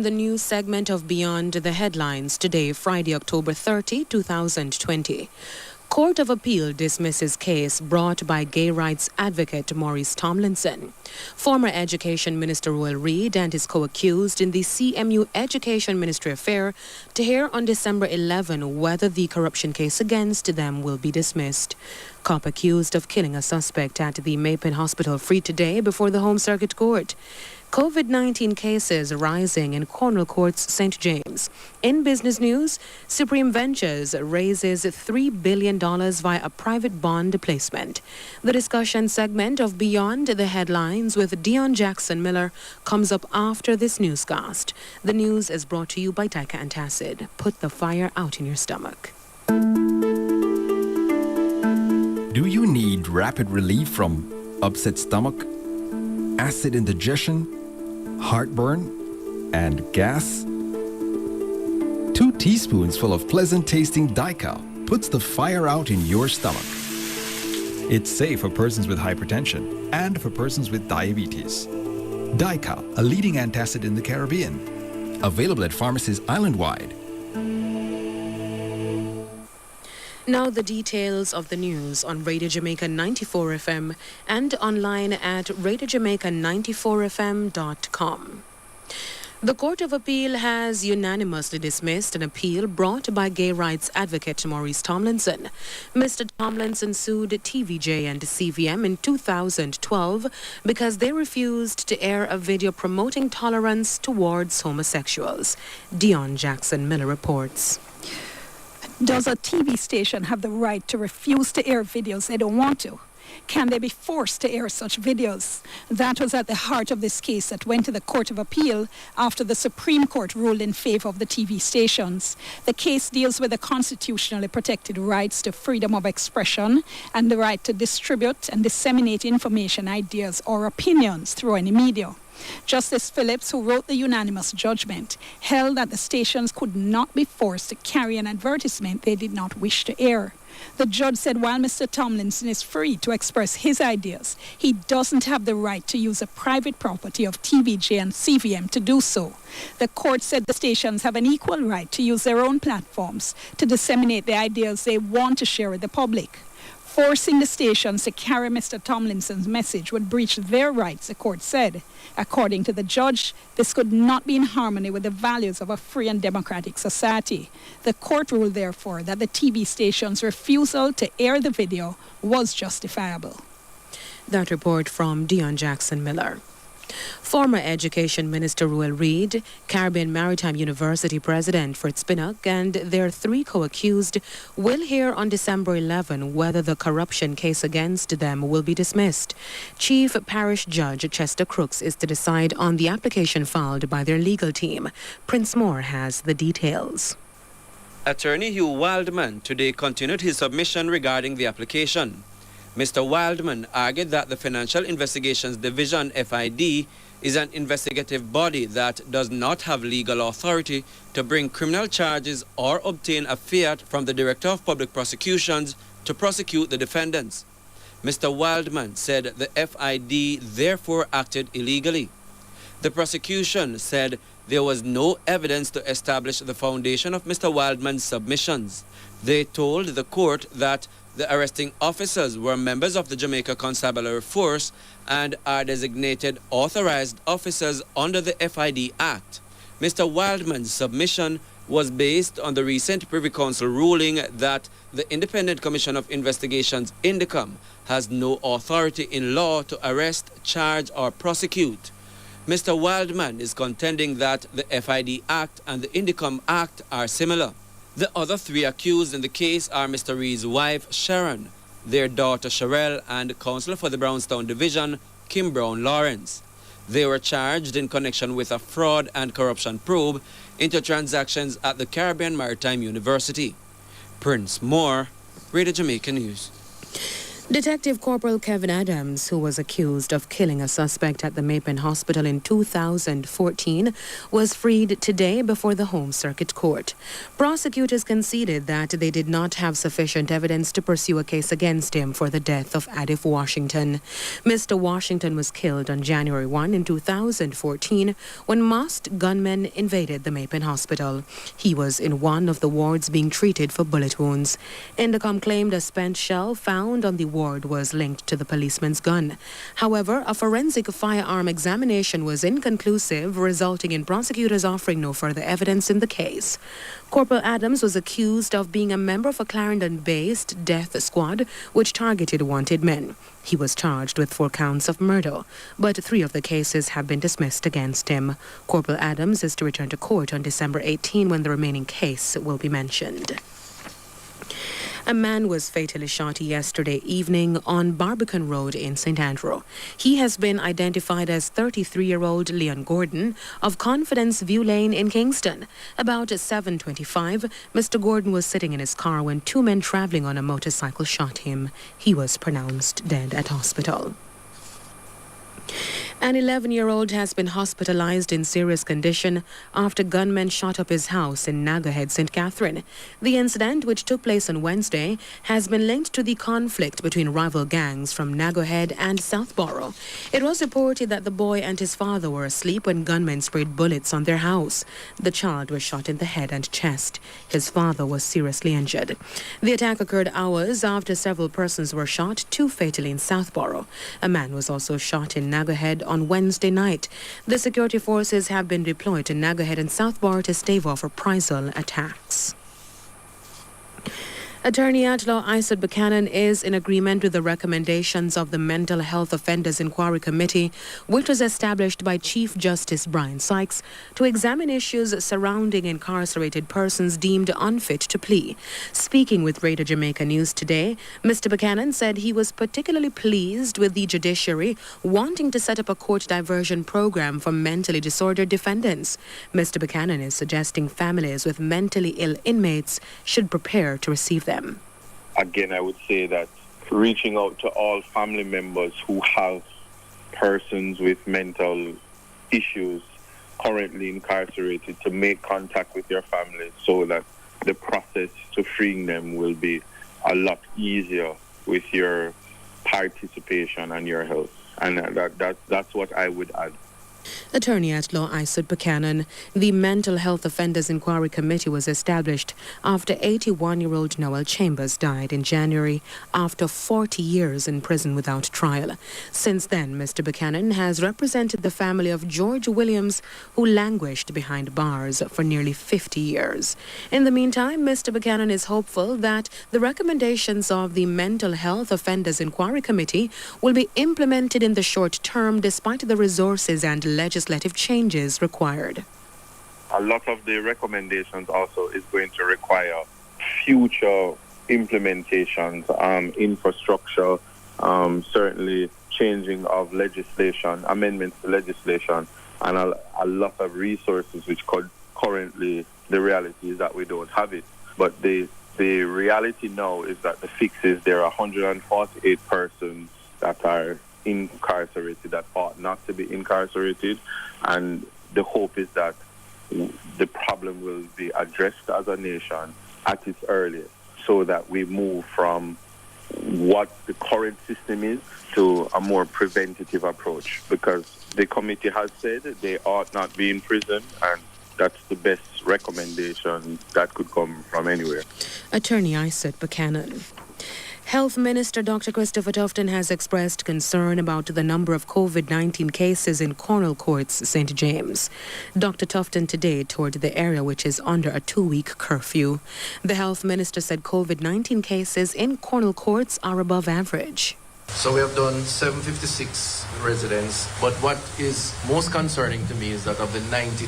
The news segment of Beyond the Headlines today, Friday, October 30, 2020. Court of Appeal dismisses case brought by gay rights advocate Maurice Tomlinson. Former Education Minister Royal Reid and his co-accused in the CMU Education Ministry affair to hear on December 11 whether the corruption case against them will be dismissed. Cop accused of killing a suspect at the Maypen Hospital free today before the Home Circuit Court. COVID-19 cases rising in Cornwall Court's St. James. In business news, Supreme Ventures raises $3 billion via a private bond placement. The discussion segment of Beyond the Headlines with Dion Jackson Miller comes up after this newscast. The news is brought to you by Taika Antacid. Put the fire out in your stomach. Do you need rapid relief from upset stomach, acid indigestion, heartburn, and gas? 2 teaspoons full of pleasant-tasting Daika puts the fire out in your stomach. It's safe for persons with hypertension and for persons with diabetes. Daika, a leading antacid in the Caribbean. Available at pharmacies island-wide. Now the details of the news on Radio Jamaica 94 FM and online at radiojamaica94fm.com. The Court of Appeal has unanimously dismissed an appeal brought by gay rights advocate Maurice Tomlinson. Mr. Tomlinson sued TVJ and CVM in 2012 because they refused to air a video promoting tolerance towards homosexuals. Dion Jackson Miller reports. Does a TV station have the right to refuse to air videos they don't want to? Can they be forced to air such videos? That was at the heart of this case that went to the Court of Appeal after the Supreme Court ruled in favor of the TV stations. The case deals with the constitutionally protected rights to freedom of expression and the right to distribute and disseminate information, ideas, or opinions through any media. Justice Phillips, who wrote the unanimous judgment, held that the stations could not be forced to carry an advertisement they did not wish to air. The judge said while Mr. Tomlinson is free to express his ideas, he doesn't have the right to use a private property of TVJ and CVM to do so. The court said the stations have an equal right to use their own platforms to disseminate the ideas they want to share with the public. Forcing the stations to carry Mr. Tomlinson's message would breach their rights, the court said. According to the judge, this could not be in harmony with the values of a free and democratic society. The court ruled, therefore, that the TV station's refusal to air the video was justifiable. That report from Dion Jackson Miller. Former Education Minister Royal Reid, Caribbean Maritime University President Fritz Pinnock, and their 3 co-accused will hear on December 11 whether the corruption case against them will be dismissed. Chief Parish Judge Chester Crooks is to decide on the application filed by their legal team. Prince Moore has the details. Attorney Hugh Wildman today continued his submission regarding the application. Mr. Wildman argued that the Financial Investigations Division, FID, is an investigative body that does not have legal authority to bring criminal charges or obtain a fiat from the Director of Public Prosecutions to prosecute the defendants. Mr. Wildman said the FID therefore acted illegally. The prosecution said there was no evidence to establish the foundation of Mr. Wildman's submissions. They told the court that the arresting officers were members of the Jamaica Constabulary Force and are designated authorized officers under the FID Act. Mr. Wildman's submission was based on the recent Privy Council ruling that the Independent Commission of Investigations, INDECOM, has no authority in law to arrest, charge, or prosecute. Mr. Wildman is contending that the FID Act and the INDECOM Act are similar. The other 3 accused in the case are Mr. Reid's wife, Sharon, their daughter, Sherelle, and Counsellor for the Brownstown Division, Kim Brown Lawrence. They were charged in connection with a fraud and corruption probe into transactions at the Caribbean Maritime University. Prince Moore, Radio Jamaica News. Detective Corporal Kevin Adams, who was accused of killing a suspect at the Mapen Hospital in 2014, was freed today before the Home Circuit Court. Prosecutors conceded that they did not have sufficient evidence to pursue a case against him for the death of Adif Washington. Mr. Washington was killed on January 1 in 2014 when masked gunmen invaded the Mapen Hospital. He was in one of the wards being treated for bullet wounds. Indicom claimed a spent shell found on the ward was linked to the policeman's gun. However, a forensic firearm examination was inconclusive, resulting in prosecutors offering no further evidence in the case. Corporal Adams was accused of being a member of a Clarendon-based death squad which targeted wanted men. He was charged with 4 counts of murder, but 3 of the cases have been dismissed against him. Corporal Adams is to return to court on December 18 when the remaining case will be mentioned. A man was fatally shot yesterday evening on Barbican Road in St. Andrew. He has been identified as 33-year-old Leon Gordon of Confidence View Lane in Kingston. About 7:25, Mr. Gordon was sitting in his car when 2 men traveling on a motorcycle shot him. He was pronounced dead at hospital. An 11-year-old has been hospitalized in serious condition after gunmen shot up his house in Nagahead, St. Catherine. The incident, which took place on Wednesday, has been linked to the conflict between rival gangs from Nagahead and Southborough. It was reported that the boy and his father were asleep when gunmen sprayed bullets on their house. The child was shot in the head and chest. His father was seriously injured. The attack occurred hours after several persons were shot, 2 fatally in Southborough. A man was also shot in Nagahead on Wednesday night. The security forces have been deployed to Nagahead and Southborough to stave off reprisal attacks. Attorney at Law Isaac Buchanan is in agreement with the recommendations of the Mental Health Offenders Inquiry Committee, which was established by Chief Justice Brian Sykes to examine issues surrounding incarcerated persons deemed unfit to plea. Speaking with Radio Jamaica News today, Mr. Buchanan said he was particularly pleased with the judiciary wanting to set up a court diversion program for mentally disordered defendants. Mr. Buchanan is suggesting families with mentally ill inmates should prepare to receive them. Again, I would say that reaching out to all family members who have persons with mental issues currently incarcerated to make contact with your family so that the process to freeing them will be a lot easier with your participation and your help. And that's what I would add. Attorney at Law Isaac Buchanan. The Mental Health Offenders Inquiry Committee was established after 81-year-old Noel Chambers died in January after 40 years in prison without trial. Since then, Mr. Buchanan has represented the family of George Williams, who languished behind bars for nearly 50 years. In the meantime, Mr. Buchanan is hopeful that the recommendations of the Mental Health Offenders Inquiry Committee will be implemented in the short term despite the resources and legislative changes required. A lot of the recommendations also is going to require future implementations, infrastructure, certainly changing of legislation, amendments to legislation, and a lot of resources which currently the reality is that we don't have it. But the reality now is that the fix is there are 148 persons that are incarcerated that ought not to be incarcerated, and the hope is that the problem will be addressed as a nation at its earliest so that we move from what the current system is to a more preventative approach, because the committee has said they ought not be in prison, and that's the best recommendation that could come from anywhere. Attorney Isaac Buchanan. Health Minister Dr. Christopher Tufton has expressed concern about the number of COVID-19 cases in Cornwall Courts, St. James. Dr. Tufton today toured the area which is under a 2-week curfew. The Health Minister said COVID-19 cases in Cornwall Courts are above average. So we have done 756 residents, but what is most concerning to me is that of the 92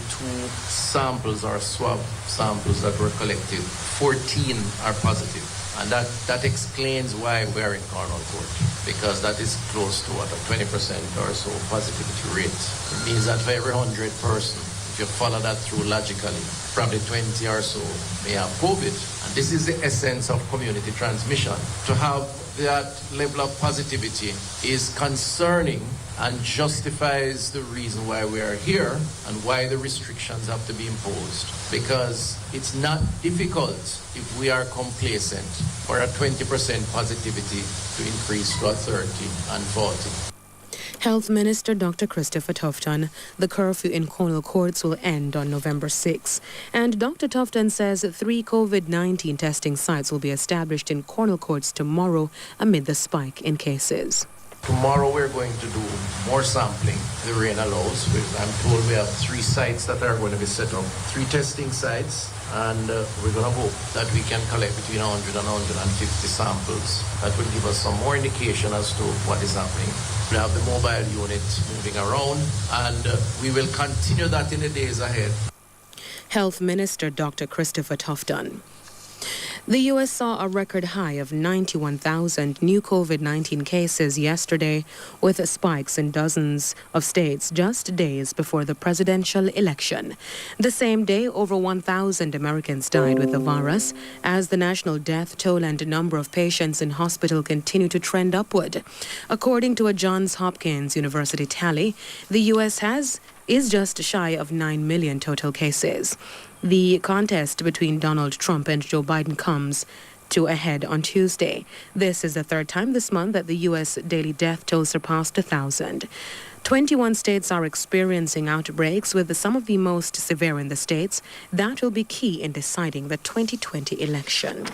samples or swab samples that were collected, 14 are positive. And that explains why we're in Cornwall Court, because that is close to a 20% or so positivity rate. It means that for every 100 person, if you follow that through logically, probably 20 or so may have COVID. And this is the essence of community transmission. To have that level of positivity is concerning and justifies the reason why we are here and why the restrictions have to be imposed. Because it's not difficult if we are complacent for a 20% positivity to increase to a 30 and 40. Health Minister Dr. Christopher Tufton. The curfew in Cornwall courts will end on November 6. And Dr. Tufton says 3 COVID-19 testing sites will be established in Cornwall courts tomorrow amid the spike in cases. Tomorrow we're going to do more sampling. The rain allows. I'm told we have 3 sites that are going to be set up, 3 testing sites, and we're going to hope that we can collect between 100 and 150 samples. That will give us some more indication as to what is happening. We have the mobile unit moving around, and we will continue that in the days ahead. Health Minister Dr. Christopher Tufton. The U.S. saw a record high of 91,000 new COVID-19 cases yesterday, with spikes in dozens of states just days before the presidential election. The same day, over 1,000 Americans died with the virus, as the national death toll and number of patients in hospital continue to trend upward. According to a Johns Hopkins University tally, the U.S. is just shy of 9 million total cases. The contest between Donald Trump and Joe Biden comes to a head on Tuesday. This is the 3rd time this month that the U.S. daily death toll surpassed 1,000. 21 states are experiencing outbreaks, with some of the most severe in the states. That will be key in deciding the 2020 election.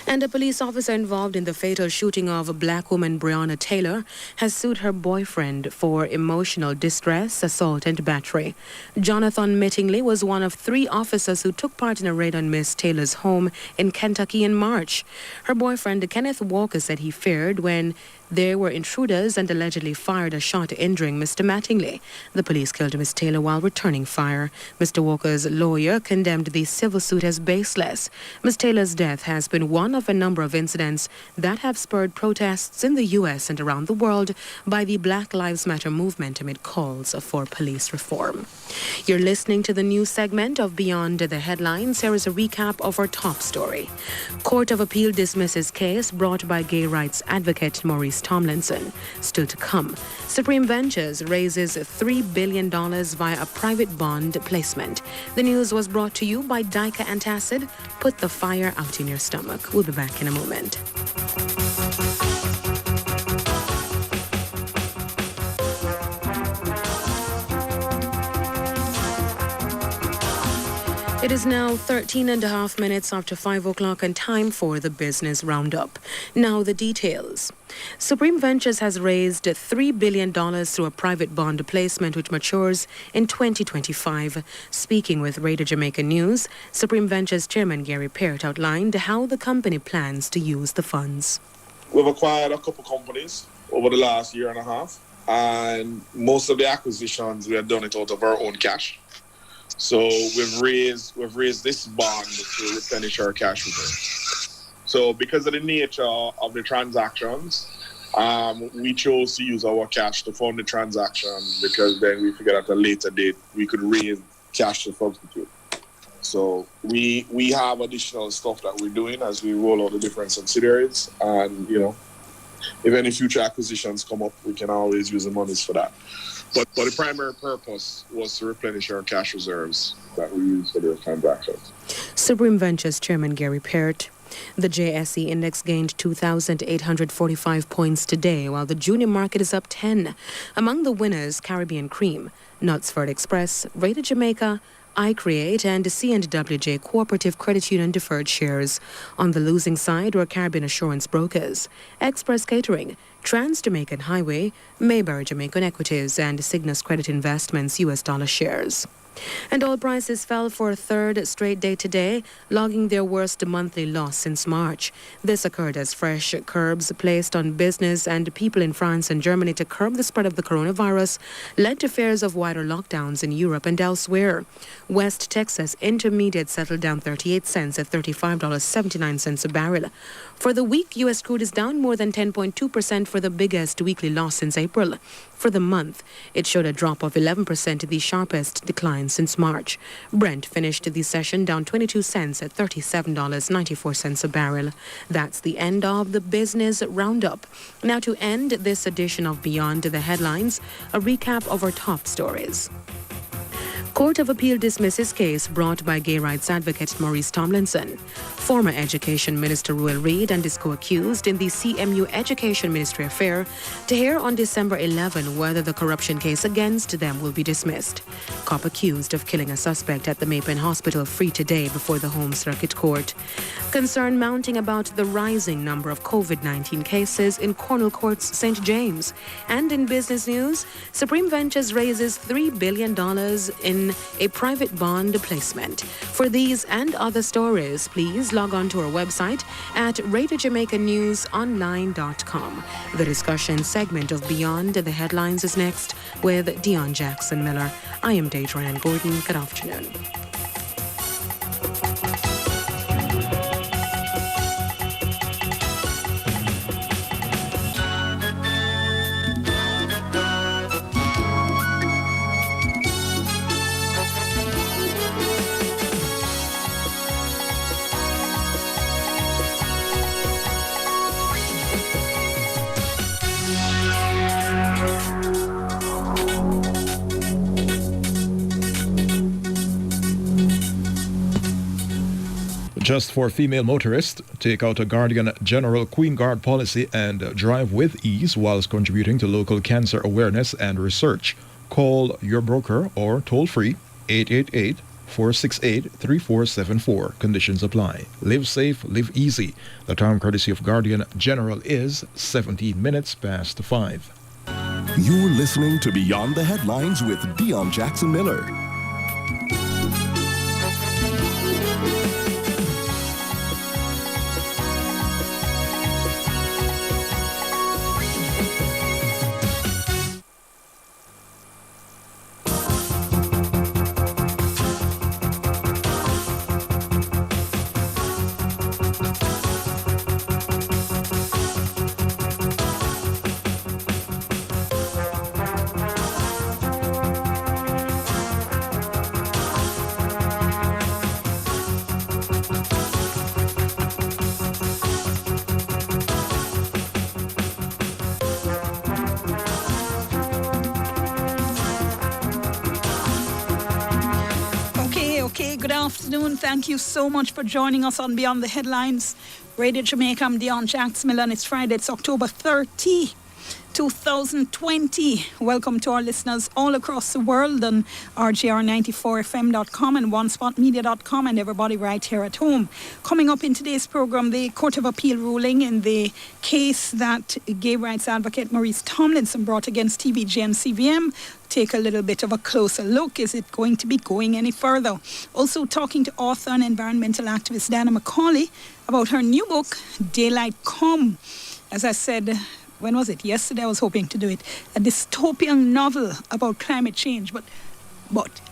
And a police officer involved in the fatal shooting of a black woman, Breonna Taylor, has sued her boyfriend for emotional distress, assault and battery. Jonathan Mittingley was one of 3 officers who took part in a raid on Miss Taylor's home in Kentucky in March. Her boyfriend, Kenneth Walker, said he feared when there were intruders and allegedly fired a shot, injuring Mr. Mattingly. The police killed Miss Taylor while returning fire. Mr. Walker's lawyer condemned the civil suit as baseless. Miss Taylor's death has been one of a number of incidents that have spurred protests in the U.S. and around the world by the Black Lives Matter movement amid calls for police reform. You're listening to the news segment of Beyond the Headlines. Here is a recap of our top story. Court of Appeal dismisses case brought by gay rights advocate Maurice Tomlinson. Still to come. Supreme Ventures raises $3 billion via a private bond placement. The news was brought to you by Dica Antacid. Put the fire out in your stomach. We'll be back in a moment. It is now 13 and a half minutes after 5 o'clock and time for the business roundup. Now the details. Supreme Ventures has raised $3 billion through a private bond placement which matures in 2025. Speaking with Radio Jamaica News, Supreme Ventures Chairman Gary Peart outlined how the company plans to use the funds. We've acquired a couple companies over the last year and a half, and most of the acquisitions we have done it out of our own cash. So we've raised this bond to replenish our cash reserves. So because of the nature of the transactions, we chose to use our cash to fund the transaction, because then we figured at a later date we could raise cash to substitute. So we have additional stuff that we're doing as we roll out the different subsidiaries, and if any future acquisitions come up, we can always use the monies for that. But the primary purpose was to replenish our cash reserves that we use for those transactions. Supreme Ventures Chairman Gary Peart. The JSE index gained 2,845 points today, while the junior market is up 10. Among the winners, Caribbean Cream, Knutsford Express, Radio Jamaica, iCreate and C&WJ Cooperative Credit Union deferred shares. On the losing side were Caribbean Assurance Brokers, Express Catering, Trans-Jamaican Highway, Mayberry Jamaican Equities and Cygnus Credit Investments US dollar shares. And oil prices fell for a 3rd straight day today, logging their worst monthly loss since March. This occurred as fresh curbs placed on business and people in France and Germany to curb the spread of the coronavirus led to fears of wider lockdowns in Europe and elsewhere. West Texas Intermediate settled down 38 cents at $35.79 a barrel. For the week, U.S. crude is down more than 10.2% for the biggest weekly loss since April. For the month, it showed a drop of 11%, the sharpest decline month since March. Brent finished the session down 22 cents at $37.94 a barrel. That's the end of the business roundup. Now to end this edition of Beyond the Headlines, a recap of our top stories. Court of Appeal dismisses case brought by gay rights advocate Maurice Tomlinson. Former Education Minister Ruel Reid and his co-accused in the CMU Education Ministry affair to hear on December 11 whether the corruption case against them will be dismissed. Cop accused of killing a suspect at the Mapen Hospital free today before the Home Circuit Court. Concern mounting about the rising number of COVID-19 cases in Cornwall Court's St. James. And in business news, Supreme Ventures raises $3 billion in a private bond placement. For these and other stories, please log on to our website at RadioJamaicaNewsOnline.com. The discussion segment of Beyond the Headlines is next with Dion Jackson Miller. I am Deidre Gordon. Good afternoon. Just for female motorists, take out a Guardian General Queen Guard policy and drive with ease whilst contributing to local cancer awareness and research. Call your broker or toll-free 888-468-3474. Conditions apply. Live safe, live easy. The time courtesy of Guardian General is 17 minutes past 5. You're listening to Beyond the Headlines with Dion Jackson Miller. Good afternoon. Thank you so much for joining us on Beyond the Headlines. Radio Jamaica, I'm Dion Jackson Miller, and it's Friday. It's October 30, 2020. Welcome to our listeners all across the world on rgr94fm.com and onespotmedia.com and everybody right here at home. Coming up in today's program, the Court of Appeal ruling in the case that gay rights advocate Maurice Tomlinson brought against TVG and CVM. Take a little bit of a closer look. Is it going to be going any further? Also talking to author and environmental activist Dana McCauley about her new book, Daylight Come. As I said, when was it? Yesterday I was hoping to do it. A dystopian novel about climate change, but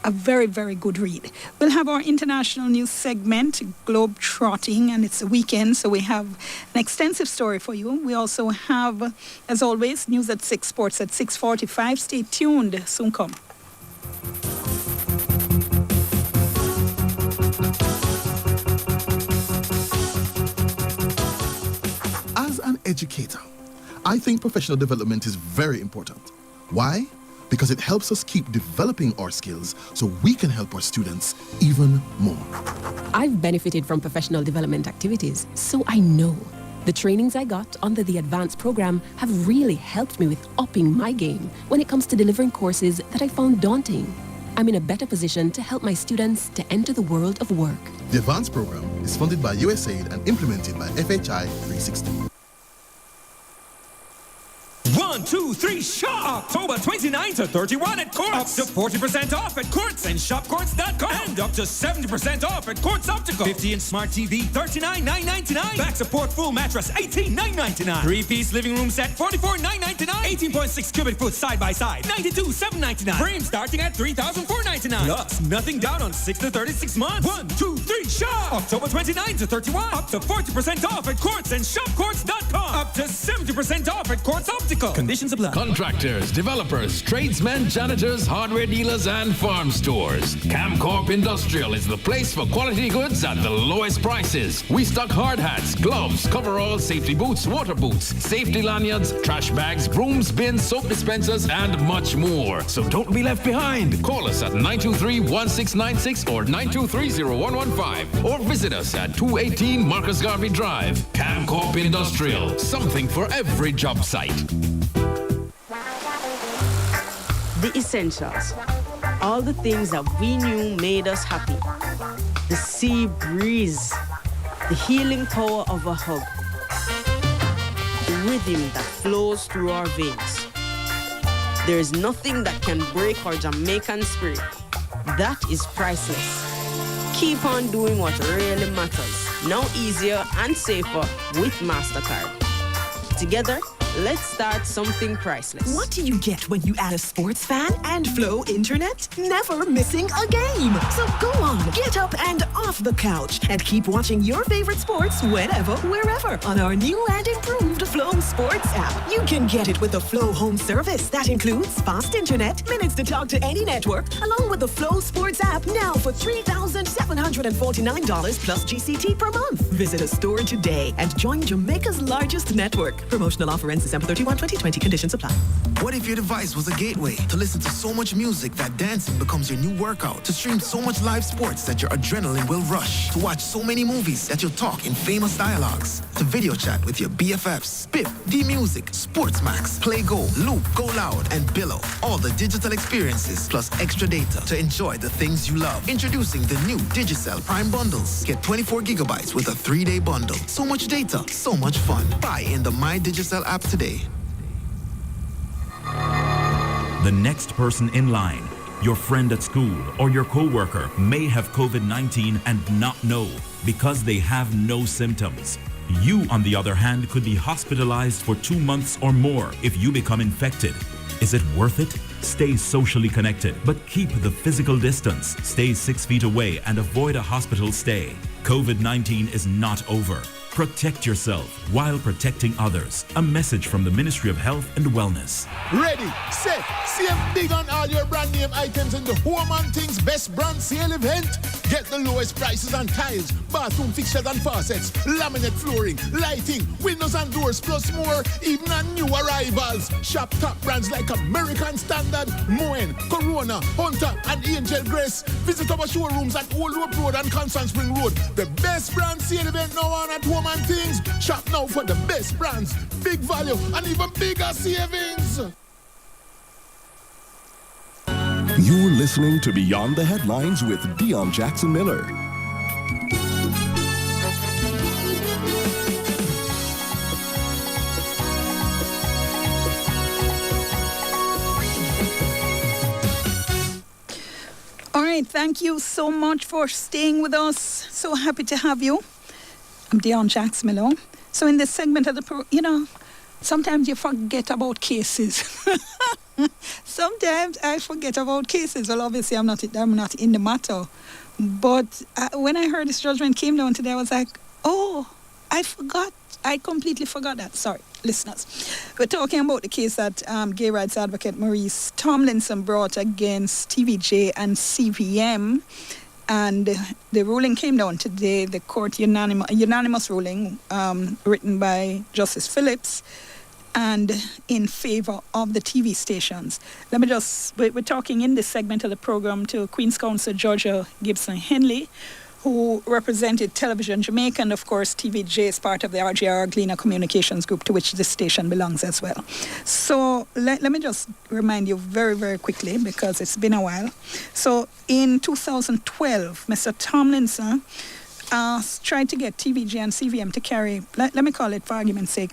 a very, very good read. We'll have our international news segment, Globe Trotting, and it's a weekend, so we have an extensive story for you. We also have, as always, news at 6, sports at 6:45. Stay tuned. Soon come. As an educator, I think professional development is very important. Why? Because it helps us keep developing our skills so we can help our students even more. I've benefited from professional development activities, so I know. The trainings I got under the advanced program have really helped me with upping my game when it comes to delivering courses that I found daunting. I'm in a better position to help my students to enter the world of work. The advanced program is funded by USAID and implemented by FHI 360. 1, 2, 3, shop! October 29 to 31 at Courts. Up to 40% off at Courts and shopcourts.com. And up to 70% off at Courts Optical. 50-inch smart TV, $39,999. Back support full mattress, $18,999. 3-piece living room set, $44,999. 18.6 cubic foot side by side, $92,799. Frame starting at $3,499. Plus, nothing down on 6 to 36 months. 1, 2, 3, shop! October 29 to 31. Up to 40% off at Courts and shopcourts.com. Up to 70% off at Courts Optical. Conditions apply. Contractors, developers, tradesmen, janitors, hardware dealers, and farm stores. Camcorp Industrial is the place for quality goods at the lowest prices. We stock hard hats, gloves, coveralls, safety boots, water boots, safety lanyards, trash bags, brooms, bins, soap dispensers, and much more. So don't be left behind. Call us at 923-1696 or 923-0115 or visit us at 218 Marcus Garvey Drive. Camcorp Industrial, something for every job site. The essentials. All the things that we knew made us happy. The sea breeze. The healing power of a hug. The rhythm that flows through our veins. There is nothing that can break our Jamaican spirit. That is priceless. Keep on doing what really matters. Now easier and safer with MasterCard. Together, let's start something priceless. What do you get when you add a sports fan and Flow Internet? Never missing a game. So go on, get up and off the couch and keep watching your favorite sports whenever, wherever on our new and improved Flow Sports app. You can get it with the Flow Home service that includes fast internet, minutes to talk to any network, along with the Flow Sports app now for $3,749 plus GCT per month. Visit a store today and join Jamaica's largest network. Promotional offer ends December 31, 2020. Conditions apply. What if your device was a gateway to listen to so much music that dancing becomes your new workout? To stream so much live sports that your adrenaline will rush? To watch so many movies that you'll talk in famous dialogues? To video chat with your BFFs? Bip, D-Music, Sportsmax, Play Go, Loop, Go Loud, and Billow. All the digital experiences plus extra data to enjoy the things you love. Introducing the new Digicel Prime Bundles. Get 24 gigabytes with a 3-day bundle. So much data, so much fun. Buy in the My Digicel app today. The next person in line, your friend at school or your coworker, may have COVID-19 and not know because they have no symptoms. You, on the other hand, could be hospitalized for 2 months or more if you become infected. Is it worth it? Stay socially connected, but keep the physical distance. Stay 6 feet away and avoid a hospital stay. COVID-19 is not over. Protect yourself while protecting others. A message from the Ministry of Health and Wellness. Ready, set, save big on all your brand name items in the Home and Things Best Brand Sale event. Get the lowest prices on tiles, bathroom fixtures and faucets, laminate flooring, lighting, windows and doors, plus more, even on new arrivals. Shop top brands like American Standard, Moen, Corona, Hunter, and Angel Grace. Visit our showrooms at Old Road Road and Constant Spring Road. The best brand sale event now on at Home and Things. Shop now for the best brands, big value, and even bigger savings. You're listening to Beyond the Headlines with Dion Jackson Miller. All right, thank you so much for staying with us. So happy to have you. I'm Dion Jackson Miller. So in this segment of the sometimes you forget about cases. Sometimes I forget about cases. Well, obviously, I'm not in the matter. But when I heard this judgment came down today, I was like, oh, I forgot. I completely forgot that. Sorry, listeners. We're talking about the case that gay rights advocate Maurice Tomlinson brought against TVJ and CVM. And the ruling came down today. The court unanimous ruling written by Justice Phillips and in favor of the TV stations. We're talking in this segment of the program to Queen's Counsel Georgia Gibson Henley, who represented Television Jamaica, and of course TVJ is part of the RGR Gleaner Communications Group, to which this station belongs as well. So let me just remind you very, very quickly, because it's been a while. So in 2012, Mr. Tomlinson tried to get TVJ and CVM to carry, let me call it for argument's sake,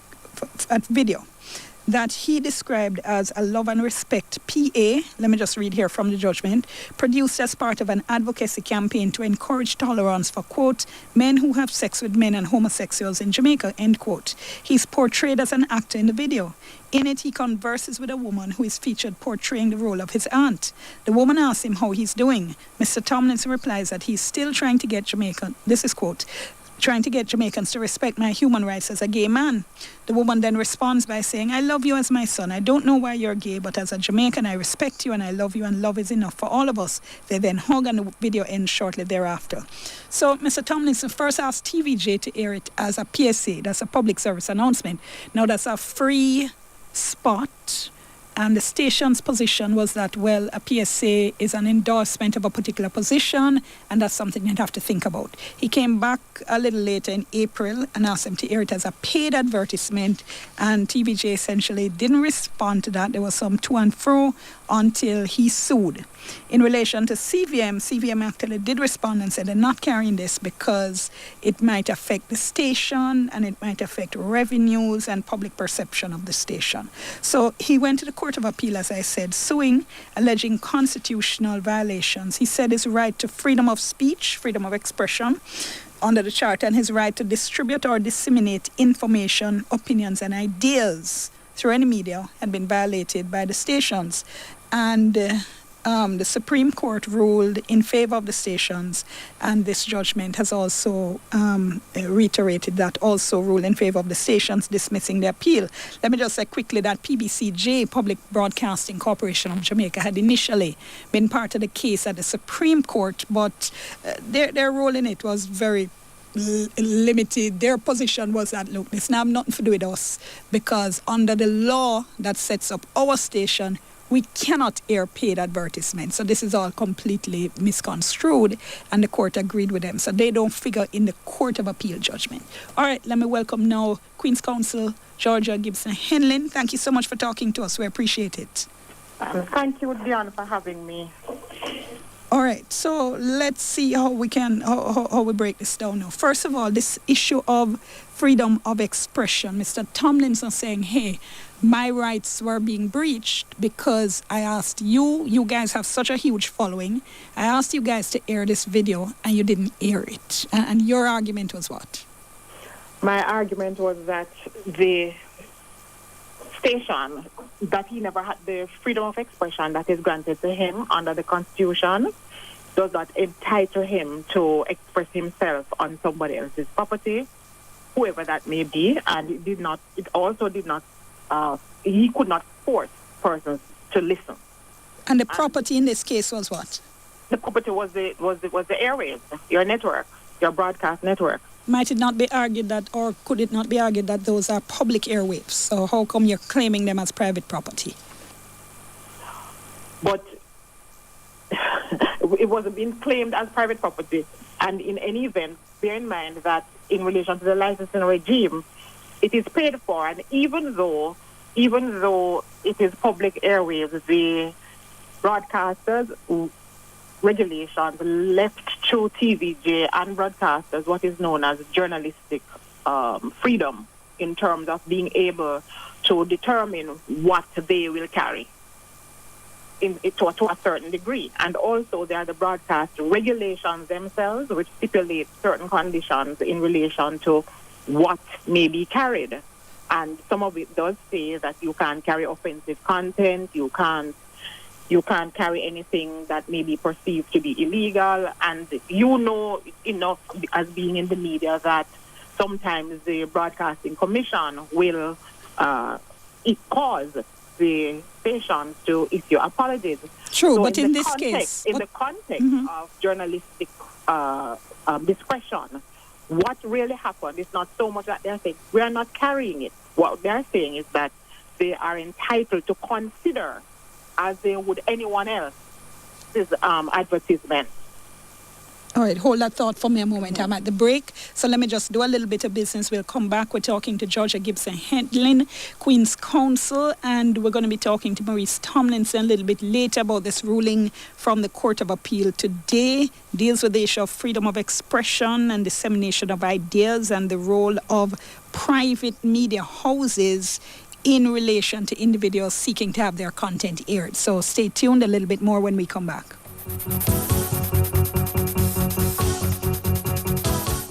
a video that he described as a love and respect PA, let me just read here from the judgment, produced as part of an advocacy campaign to encourage tolerance for, quote, men who have sex with men and homosexuals in Jamaica, end quote. He's portrayed as an actor in the video. In it, he converses with a woman who is featured portraying the role of his aunt. The woman asks him how he's doing. Mr. Tomlinson replies that he's still trying to get Jamaica, this is quote, trying to get Jamaicans to respect my human rights as a gay man. The woman then responds by saying, I love you as my son. I don't know why you're gay, but as a Jamaican, I respect you and I love you, and love is enough for all of us. They then hug and the video ends shortly thereafter. So Mr. Tomlinson first asked TVJ to air it as a PSA. That's a public service announcement. Now that's a free spot. And the station's position was that, well, a PSA is an endorsement of a particular position, and that's something you'd have to think about. He came back a little later in April and asked them to air it as a paid advertisement, and TVJ essentially didn't respond to that. There was some to and fro until he sued. In relation to CVM actually did respond and said they're not carrying this because it might affect the station and it might affect revenues and public perception of the station. So he went to the Court of Appeal, as I said, suing, alleging constitutional violations. He said his right to freedom of speech, freedom of expression under the Charter, and his right to distribute or disseminate information, opinions and ideas through any media had been violated by the stations. And the Supreme Court ruled in favor of the stations, and this judgment has also reiterated that, also ruled in favor of the stations, dismissing the appeal. Let me just say quickly that PBCJ, Public Broadcasting Corporation of Jamaica, had initially been part of the case at the Supreme Court, but their role in it was very limited. Their position was that, look, this now have nothing to do with us, because under the law that sets up our station, we cannot air paid advertisements. So this is all completely misconstrued, and the court agreed with them. So they don't figure in the Court of Appeal judgment. All right, let me welcome now Queen's Counsel Georgia Gibson-Henlin. Thank you so much for talking to us. We appreciate it. Thank you, Dion, for having me. All right, so let's see how we can how we break this down now. First of all, this issue of freedom of expression. Mr. Tomlinson saying, hey, my rights were being breached because I asked you guys have such a huge following, I asked you guys to air this video and you didn't air it. And your argument was what? My argument was that the station, that he never had the freedom of expression that is granted to him under the Constitution, does not entitle him to express himself on somebody else's property, whoever that may be, and he could not force persons to listen. And the property in this case was what? The property was the airwaves, your network, your broadcast network. Might it not be argued that, or could it not be argued that those are public airwaves? So how come you're claiming them as private property? But it wasn't being claimed as private property. And in any event, bear in mind that in relation to the licensing regime, it is paid for. And even though it is public airwaves, the broadcasters' regulations left to TVJ and broadcasters what is known as journalistic freedom in terms of being able to determine what they will carry to a certain degree. And also there are the broadcast regulations themselves which stipulate certain conditions in relation to what may be carried. And some of it does say that you can't carry offensive content, you can't carry anything that may be perceived to be illegal. And you know enough as being in the media that sometimes the Broadcasting Commission will cause the stations to issue apologies. True, so but in this case... In the context of journalistic discretion, what really happened is not so much that they're saying, we are not carrying it. What they're saying is that they are entitled to consider, as they would anyone else, this advertisement. All right, hold that thought for me a moment. I'm at the break, so let me just do a little bit of business. We'll come back. We're talking to Georgia Gibson-Henlin, Queen's Counsel, and we're going to be talking to Maurice Tomlinson a little bit later about this ruling from the Court of Appeal today. Deals with the issue of freedom of expression and dissemination of ideas and the role of private media houses in relation to individuals seeking to have their content aired. So stay tuned a little bit more when we come back.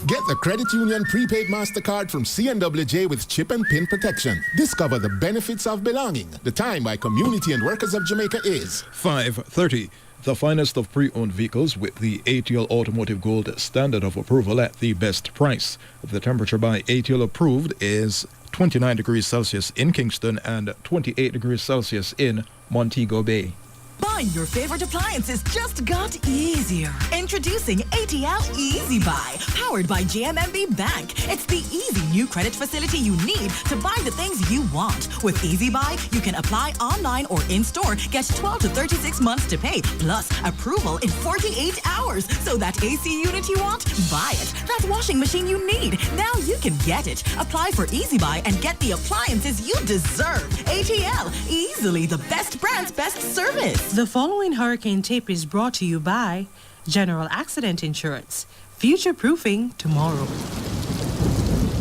Get the Credit Union Prepaid MasterCard from CNWJ with chip and pin protection. Discover the benefits of belonging. The time by community and workers of Jamaica is 5:30. The finest of pre-owned vehicles with the ATL Automotive Gold standard of approval at the best price. The temperature by ATL approved is 29 degrees Celsius in Kingston and 28 degrees Celsius in Montego Bay. Buying your favorite appliances just got easier. Introducing ATL Easy Buy, powered by JMMB Bank. It's the easy new credit facility you need to buy the things you want. With Easy Buy, you can apply online or in-store, get 12 to 36 months to pay, plus approval in 48 hours. So that AC unit you want, buy it. That washing machine you need, now you can get it. Apply for Easy Buy and get the appliances you deserve. ATL, easily the best brand's best service. The following hurricane tape is brought to you by General Accident Insurance. Future-proofing tomorrow.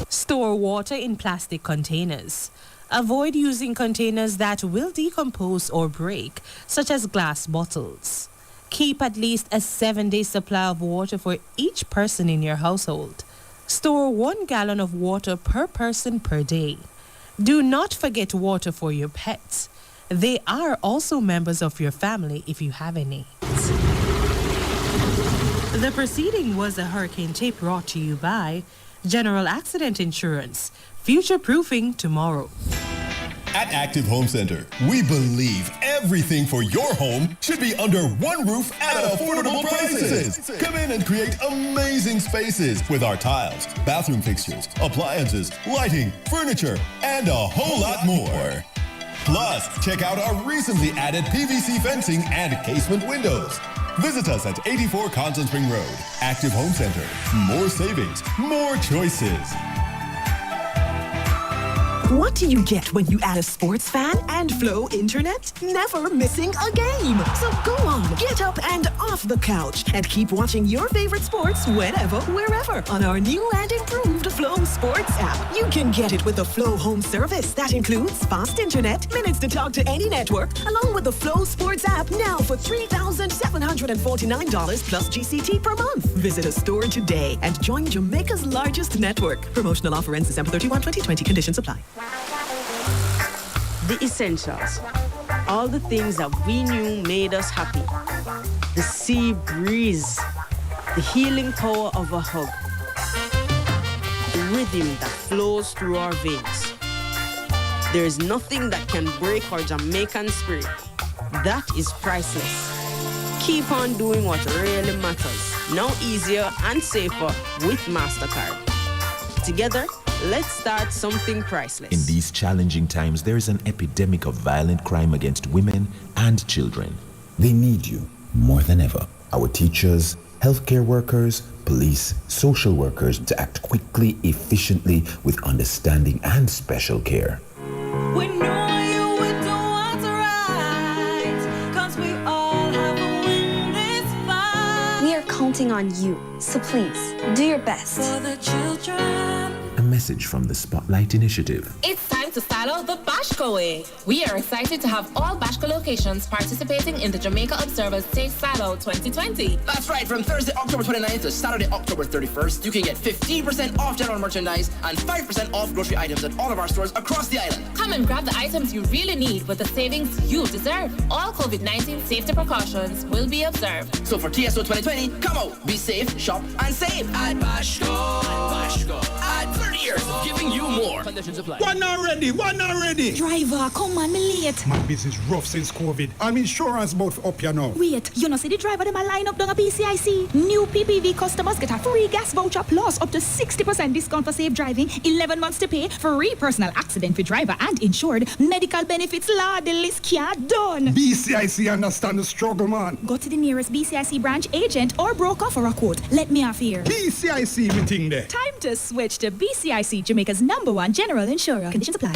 Store water in plastic containers. Avoid using containers that will decompose or break, such as glass bottles. Keep at least a 7-day supply of water for each person in your household. Store 1 gallon of water per person per day. Do not forget water for your pets. They are also members of your family if you have any. The proceeding was a hurricane tape brought to you by General Accident Insurance. Future-proofing tomorrow. At Active Home Center, we believe everything for your home should be under one roof at affordable prices. Come in and create amazing spaces with our tiles, bathroom fixtures, appliances, lighting, furniture, and a whole lot more. Plus, check out our recently added PVC fencing and casement windows. Visit us at 84 Constant Spring Road. Active Home Center. More savings, more choices. What do you get when you add a sports fan and Flow Internet? Never missing a game. So go on, get up and off the couch and keep watching your favorite sports whenever, wherever on our new and improved Flow Sports app. You can get it with the Flow Home service that includes fast internet, minutes to talk to any network, along with the Flow Sports app now for $3,749 plus GCT per month. Visit a store today and join Jamaica's largest network. Promotional offer ends December 31, 2020. Conditions apply. The essentials. All the things that we knew made us happy. The sea breeze. The healing power of a hug. The rhythm that flows through our veins. There is nothing that can break our Jamaican spirit. That is priceless. Keep on doing what really matters. Now easier and safer with MasterCard. Together, let's start something priceless. In these challenging times, there is an epidemic of violent crime against women and children. They need you more than ever. Our teachers, healthcare workers, police, social workers to act quickly, efficiently, with understanding and special care. We know you would do what's right, 'cause we all have a win this fight. We are counting on you, so please, do your best. For the children. A message from the Spotlight Initiative. It's time to style out the Bashko way. We are excited to have all Bashko locations participating in the Jamaica Observer's Safe Style Out 2020. That's right, from Thursday, October 29th to Saturday, October 31st, you can get 15% off general merchandise and 5% off grocery items at all of our stores across the island. Come and grab the items you really need with the savings you deserve. All COVID-19 safety precautions will be observed. So for TSO 2020, come out, be safe, shop, and save. At Bashko. At 30 years, giving you more. Conditions apply. One already. Driver, come on, me late. My business rough since COVID. I'm insurance both up here now. Wait, you know see the driver them a line up down a BCIC? New PPV customers get a free gas voucher plus up to 60% discount for safe driving, 11 months to pay, free personal accident for driver and insured, medical benefits, the list can't done. BCIC understand the struggle, man. Go to the nearest BCIC branch agent or broker for a quote. Let me off here. BCIC meeting there. Time to switch to BCIC, Jamaica's #1 general insurer. Conditions apply.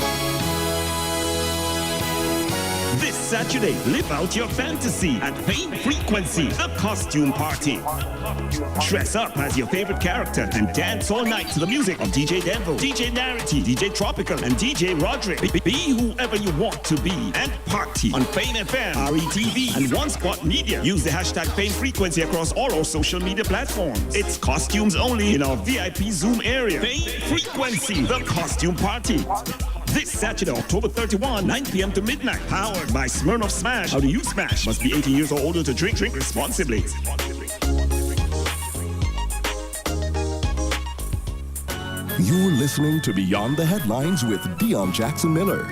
This Saturday, live out your fantasy at Pain Frequency, a costume party. Dress up as your favorite character and dance all night to the music of DJ Denvo, DJ Narity, DJ Tropical, and DJ Roderick. Be whoever you want to be and party on Pain FM, RETV, and One Spot Media. Use the hashtag Pain Frequency across all our social media platforms. It's costumes only in our VIP Zoom area. Pain Frequency, the costume party. This Saturday, October 31, 9 p.m. to midnight. Powered by Smirnoff Smash. How do you smash? Must be 18 years or older to drink. Drink responsibly. You're listening to Beyond the Headlines with Dion Jackson Miller.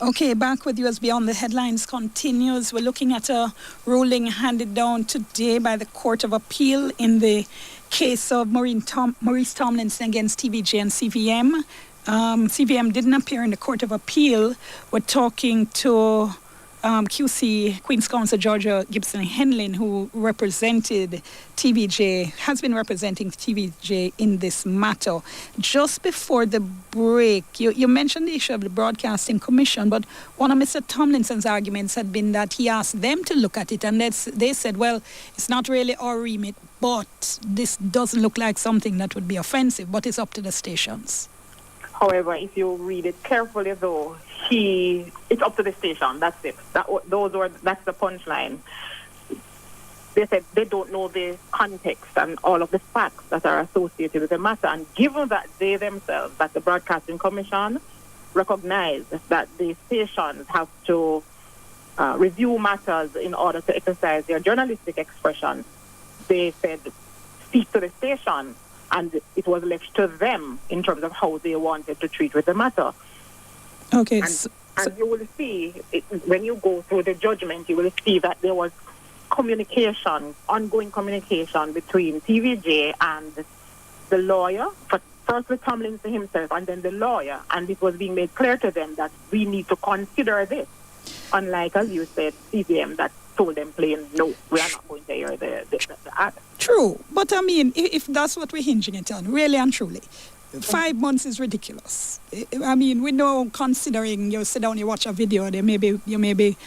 Okay, back with you as Beyond the Headlines continues. We're looking at a ruling handed down today by the Court of Appeal in the case of Maurice Tomlinson against TVJ and CVM. CVM didn't appear in the Court of Appeal. We're talking to QC, Queen's Counsel Georgia Gibson Henlin, who represented TVJ, has been representing TVJ in this matter. Just before the break, you mentioned the issue of the Broadcasting Commission, but one of Mr. Tomlinson's arguments had been that he asked them to look at it, and they said, well, it's not really our remit, but this doesn't look like something that would be offensive, but it's up to the stations. However, if you read it carefully, though, it's up to the station. That's it. That's the punchline. They said they don't know the context and all of the facts that are associated with the matter. And given that they themselves, that the Broadcasting Commission, recognize that the stations have to review matters in order to exercise their journalistic expression, they said speak to the station. And it was left to them in terms of how they wanted to treat with the matter. Okay. And you will see, when you go through the judgment, you will see that there was ongoing communication between TVJ and the lawyer, first with Tomlinson himself and then the lawyer. And it was being made clear to them that we need to consider this. Unlike, as you said, CVM that told them plain, no, we are not going to hear the act. True, but I mean, if that's what we're hinging it on, really and truly, 5 months is ridiculous. I mean, we know, considering you sit down, you watch a video, you may be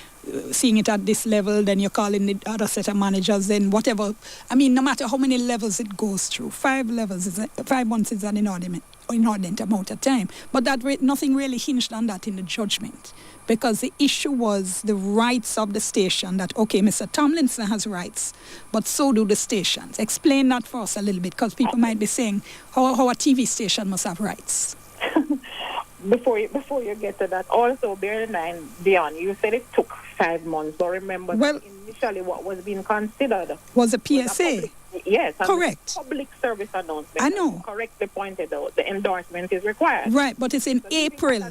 seeing it at this level, then you're calling the other set of managers, then whatever. I mean, no matter how many levels it goes through, 5 months is an inordinate amount of time. But nothing really hinged on that in the judgment, because the issue was the rights of the station, that, okay, Mr. Tomlinson has rights, but so do the stations. Explain that for us a little bit, because people might be saying how a TV station must have rights. Before you get to that, also bear in mind, Dion, you said it took 5 months, but remember that initially what was being considered was a PSA. Yes, correct. Public service announcement. I know. Correctly pointed out, the endorsement is required. Right, but it's in April.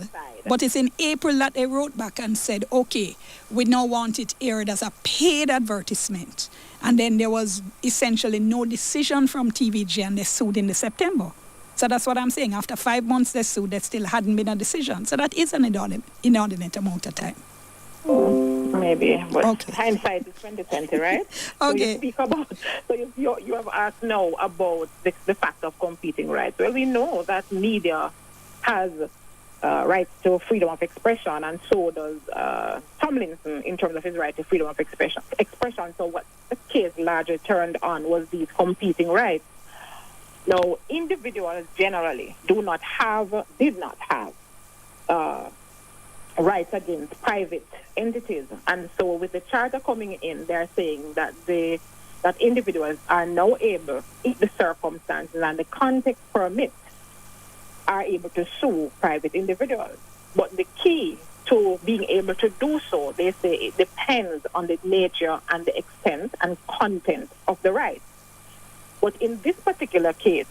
But it's in April that they wrote back and said, okay, we now want it aired as a paid advertisement. And then there was essentially no decision from TVG, and they sued in September. So that's what I'm saying. After 5 months they sued, there still hadn't been a decision. So that is an inordinate amount of time. Maybe, but hindsight is 2020, right? Okay. So you speak about, you have asked now about the fact of competing rights. Well, we know that media has rights to freedom of expression, and so does Tomlinson in terms of his right to freedom of expression. So what the case largely turned on was these competing rights. Now, individuals generally did not have rights against private entities, and so with the charter coming in, they're saying that that individuals are now able, if the circumstances and the context permit, are able to sue private individuals. But the key to being able to do so, they say, it depends on the nature and the extent and content of the right. But in this particular case,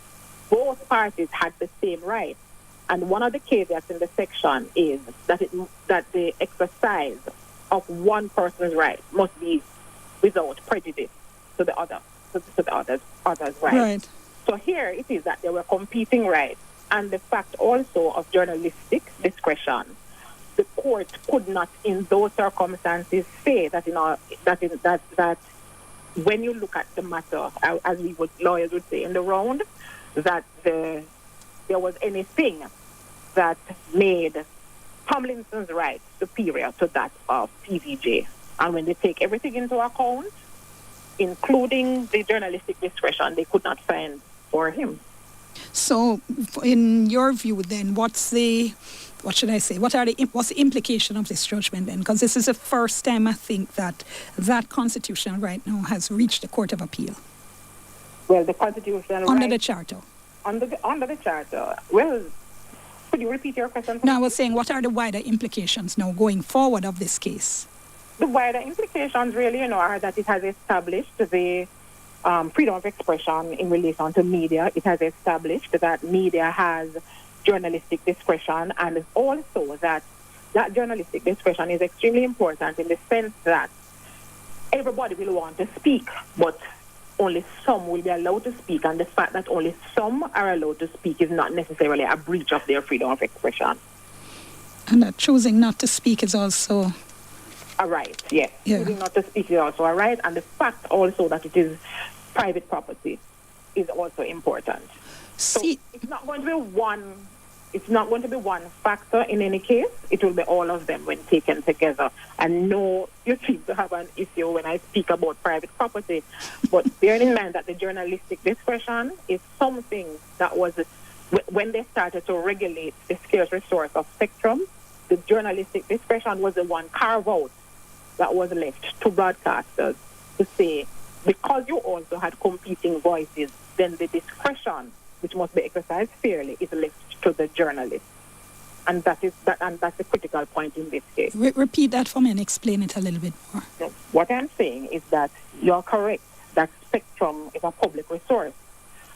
both parties had the same right. And one of the caveats in the section is that the exercise of one person's right must be without prejudice to the other's right. Right. So here it is that there were competing rights, and the fact also of journalistic discretion. The court could not, in those circumstances, say that that when you look at the matter, as lawyers would say in the round, that there was anything that made Tomlinson's right superior to that of TVJ. And when they take everything into account, including the journalistic discretion, they could not find for him. So, in your view, then, what's the implication of this judgment then? Because this is the first time I think that constitution right now has reached the Court of Appeal. Well, the constitution under the charter. Under the charter. Well, could you repeat your question? No, I was saying, what are the wider implications now going forward of this case? The wider implications really, are that it has established the freedom of expression in relation to media. It has established that media has journalistic discretion, and also that journalistic discretion is extremely important in the sense that everybody will want to speak, but only some will be allowed to speak, and the fact that only some are allowed to speak is not necessarily a breach of their freedom of expression. And that choosing not to speak is also a right, yes. Yeah. Choosing not to speak is also a right, and the fact also that it is private property is also important. So it's not going to be one factor in any case. It will be all of them when taken together. And no, you seem to have an issue when I speak about private property. But bearing in mind that the journalistic discretion is something that was, when they started to regulate the scarce resource of spectrum, the journalistic discretion was the one carved out that was left to broadcasters to say, because you also had competing voices, then the discretion, which must be exercised fairly, is left to the journalist. And that's the critical point in this case. Repeat that for me and explain it a little bit more. So what I'm saying is that you're correct, that spectrum is a public resource,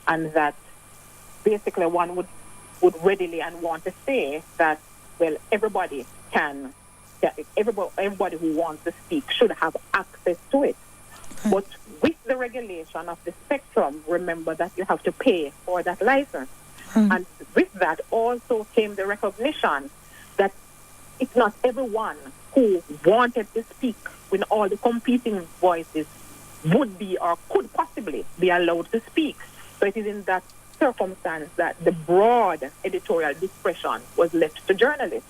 and that basically one would readily and want to say that, well, everybody who wants to speak should have access to it. Right. But with the regulation of the spectrum, remember that you have to pay for that license. And with that also came the recognition that it's not everyone who wanted to speak when all the competing voices would be or could possibly be allowed to speak. So it is in that circumstance that the broad editorial discretion was left to journalists.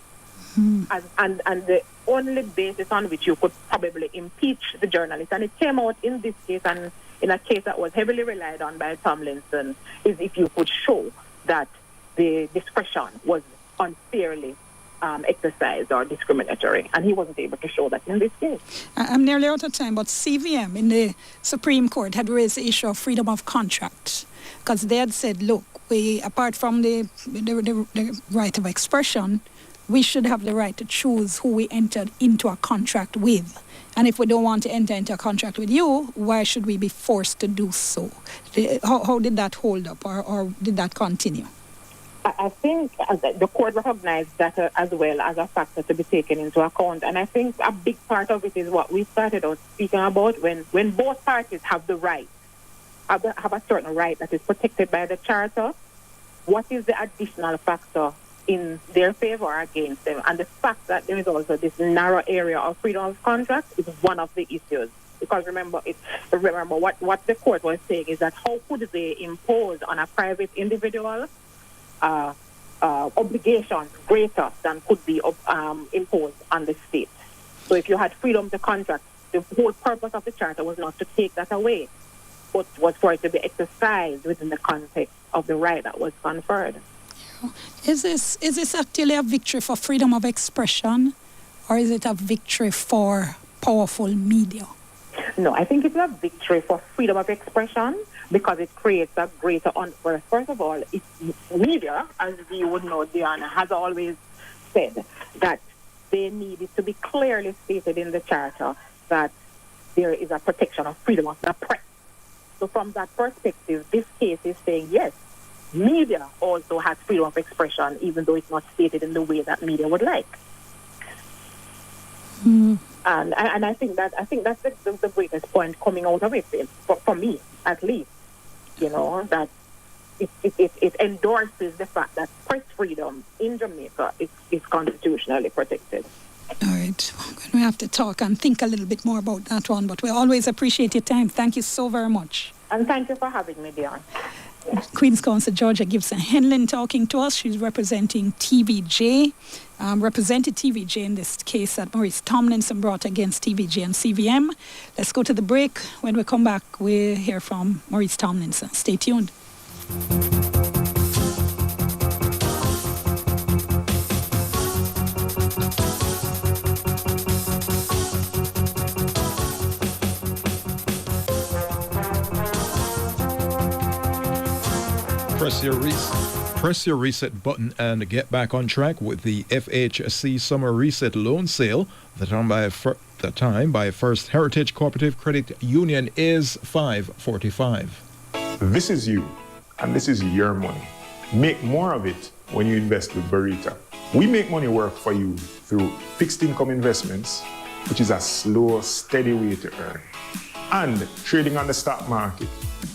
And the only basis on which you could probably impeach the journalist, and it came out in this case and in a case that was heavily relied on by Tomlinson, is if you could show that the discretion was unfairly exercised or discriminatory, and he wasn't able to show that in this case. I'm nearly out of time, but CVM in the Supreme Court had raised the issue of freedom of contract, because they had said, look, we, apart from the right of expression, we should have the right to choose who we entered into a contract with. And if we don't want to enter into a contract with you, why should we be forced to do so? How did that hold up, or did that continue? I think the court recognized that as well as a factor to be taken into account. And I think a big part of it is what we started out speaking about, when both parties have the right, have a certain right that is protected by the charter, what is the additional factor in their favor or against them? And the fact that there is also this narrow area of freedom of contract is one of the issues. Because remember what the court was saying is that how could they impose on a private individual obligations greater than could be imposed on the state. So if you had freedom to contract, the whole purpose of the charter was not to take that away, but was for it to be exercised within the context of the right that was conferred. Is this actually a victory for freedom of expression, or is it a victory for powerful media? No, I think it's a victory for freedom of expression because it creates a greater... First of all, media, as you would know, Diana, has always said that they need it to be clearly stated in the charter that there is a protection of freedom of the press. So from that perspective, this case is saying, yes, media also has freedom of expression, even though it's not stated in the way that media would like. And I think that's the greatest point coming out of it, for me at least. You know, that it endorses the fact that press freedom in Jamaica is constitutionally protected. All right, we're going to have to talk and think a little bit more about that one, but we always appreciate your time. Thank you so very much. And thank you for having me, Dion. Queen's Counsel Georgia Gibson-Henlin talking to us. She's representing TVJ, represented TVJ in this case that Maurice Tomlinson brought against TVJ and CVM. Let's go to the break. When we come back, we'll hear from Maurice Tomlinson. Stay tuned. Press your reset button and get back on track with the FHC Summer Reset Loan Sale. The time by First Heritage Cooperative Credit Union is 5:45. This is you, and this is your money. Make more of it when you invest with Burrito. We make money work for you through fixed income investments, which is a slow, steady way to earn, and trading on the stock market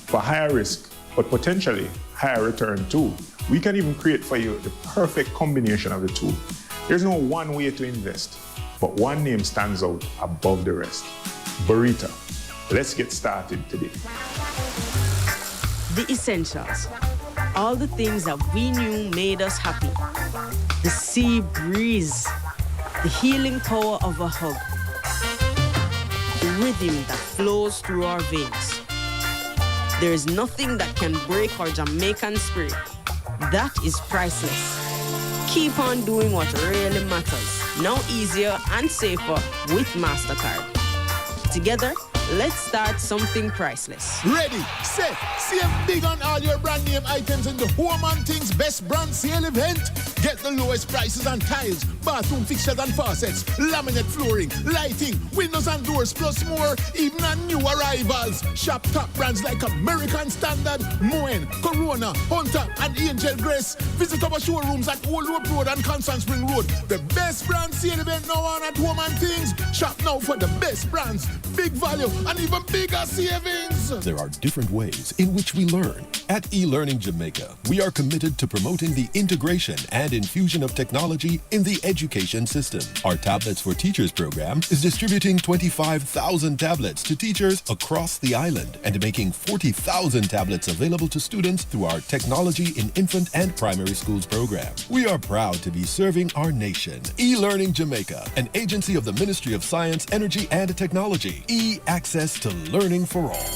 for higher risk, but potentially higher return too. We can even create for you the perfect combination of the two. There's no one way to invest, but one name stands out above the rest. Burrito. Let's get started today. The essentials. All the things that we knew made us happy. The sea breeze. The healing power of a hug. The rhythm that flows through our veins. There is nothing that can break our Jamaican spirit. That is priceless. Keep on doing what really matters. Now easier and safer with MasterCard. Together, let's start something priceless. Ready, set, save big on all your brand name items in the Home and Things Best Brand Sale event. Get the lowest prices on tiles, bathroom fixtures and faucets, laminate flooring, lighting, windows and doors, plus more, even on new arrivals. Shop top brands like American Standard, Moen, Corona, Hunter, and Angel Grace. Visit our showrooms at Old Road Road and Constant Spring Road. The best brand sale event now on at Home and Things. Shop now for the best brands, big value, and even bigger savings. There are different ways in which we learn. At eLearning Jamaica, we are committed to promoting the integration and infusion of technology in the education system. Our Tablets for Teachers program is distributing 25,000 tablets to teachers across the island and making 40,000 tablets available to students through our Technology in Infant and Primary Schools program. We are proud to be serving our nation. eLearning Jamaica, an agency of the Ministry of Science, Energy and Technology. E-access to learning for all.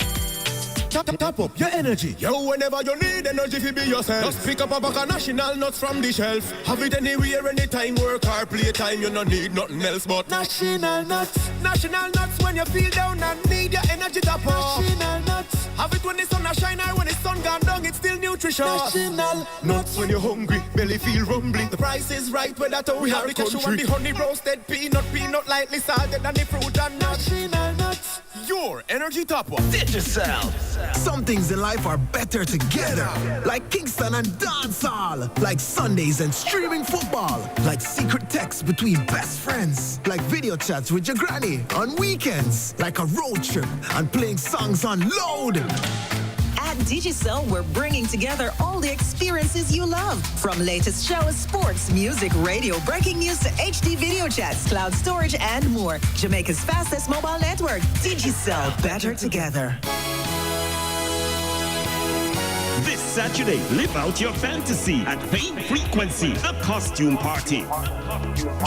Top up your energy. Yo, whenever you need energy to be yourself, just pick up a bag of national nuts from the shelf. Have it anywhere, anytime, work hard, play time. You don't need nothing else but national nuts. National nuts when you feel down and need your energy top up. National nuts. Have it when the sun a shine or when the sun gone down, it's still nutritious. National nuts when you're hungry, belly feel rumbling. The price is right when that we have the cashew and the honey roasted peanut lightly salted and the fruit and nuts. National nuts. Your energy top up. Digicel. Some things in life are better together. Like Kingston and dancehall. Like Sundays and streaming football. Like secret texts between best friends. Like video chats with your granny on weekends. Like a road trip and playing songs on load. At Digicel, we're bringing together all the experiences you love. From latest shows, sports, music, radio, breaking news to HD video chats, cloud storage, and more. Jamaica's fastest mobile network. Digicel, better together. This Saturday, live out your fantasy at Pain Frequency, a costume party.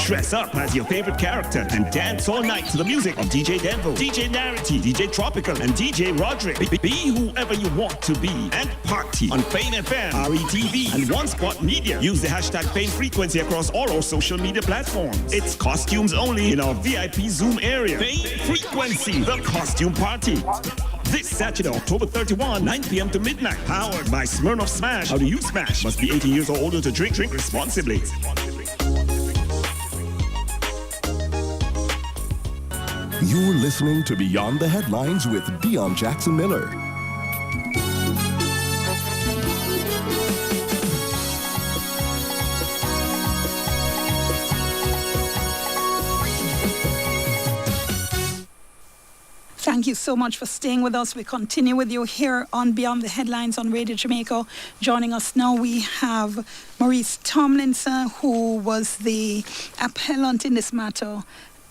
Dress up as your favorite character and dance all night to the music of DJ Denvo, DJ Narity, DJ Tropical, and DJ Roderick. Be whoever you want to be and party on Fame FM, RETV, and One Spot Media. Use the hashtag Fame Frequency across all our social media platforms. It's costumes only in our VIP Zoom area. Fame Frequency, the costume party. This Saturday, October 31, 9 p.m. to midnight. Powered by Smirnoff Smash. How do you smash? Must be 18 years or older to drink. Drink responsibly. You're listening to Beyond the Headlines with Dion Jackson Miller. Thank you so much for staying with us. We continue with you here on Beyond the Headlines on Radio Jamaica. Joining us now, we have Maurice Tomlinson, who was the appellant in this matter,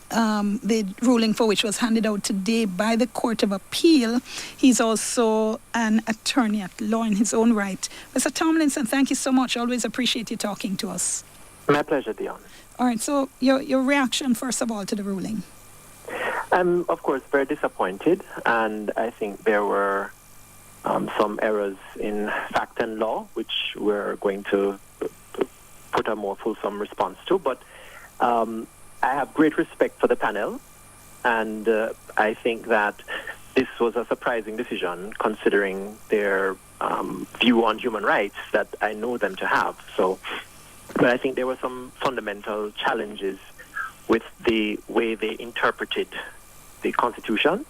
the ruling for which was handed out today by the Court of Appeal. He's also an attorney at law in his own right. Mr. Tomlinson, thank you so much. Always appreciate you talking to us. My pleasure, Dion. All right, so your reaction, first of all, to the ruling. I'm, of course, very disappointed, and I think there were some errors in fact and law, which we're going to put a more fulsome response to. But I have great respect for the panel, and I think that this was a surprising decision, considering their view on human rights that I know them to have. So, but I think there were some fundamental challenges with the way they interpreted the Constitution.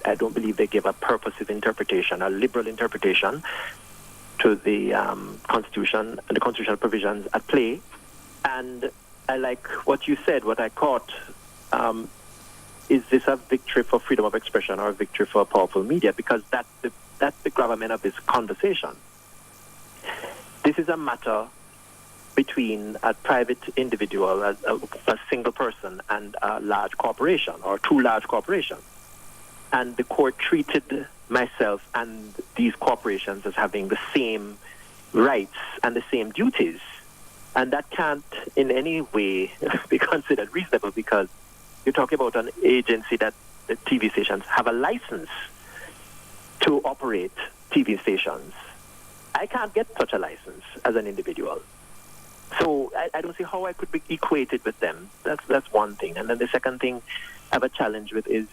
I don't believe they gave a purposive interpretation, a liberal interpretation to the Constitution and the constitutional provisions at play. And I like what you said, what I caught. Is this a victory for freedom of expression or a victory for powerful media? Because that's the gravamen of this conversation. This is a matter between a private individual, a single person, and a large corporation or two large corporations. And the court treated myself and these corporations as having the same rights and the same duties. And that can't in any way be considered reasonable, because you're talking about an agency that the TV stations have a license to operate TV stations. I can't get such a license as an individual. So I don't see how I could be equated with them. That's one thing. And then the second thing I have a challenge with is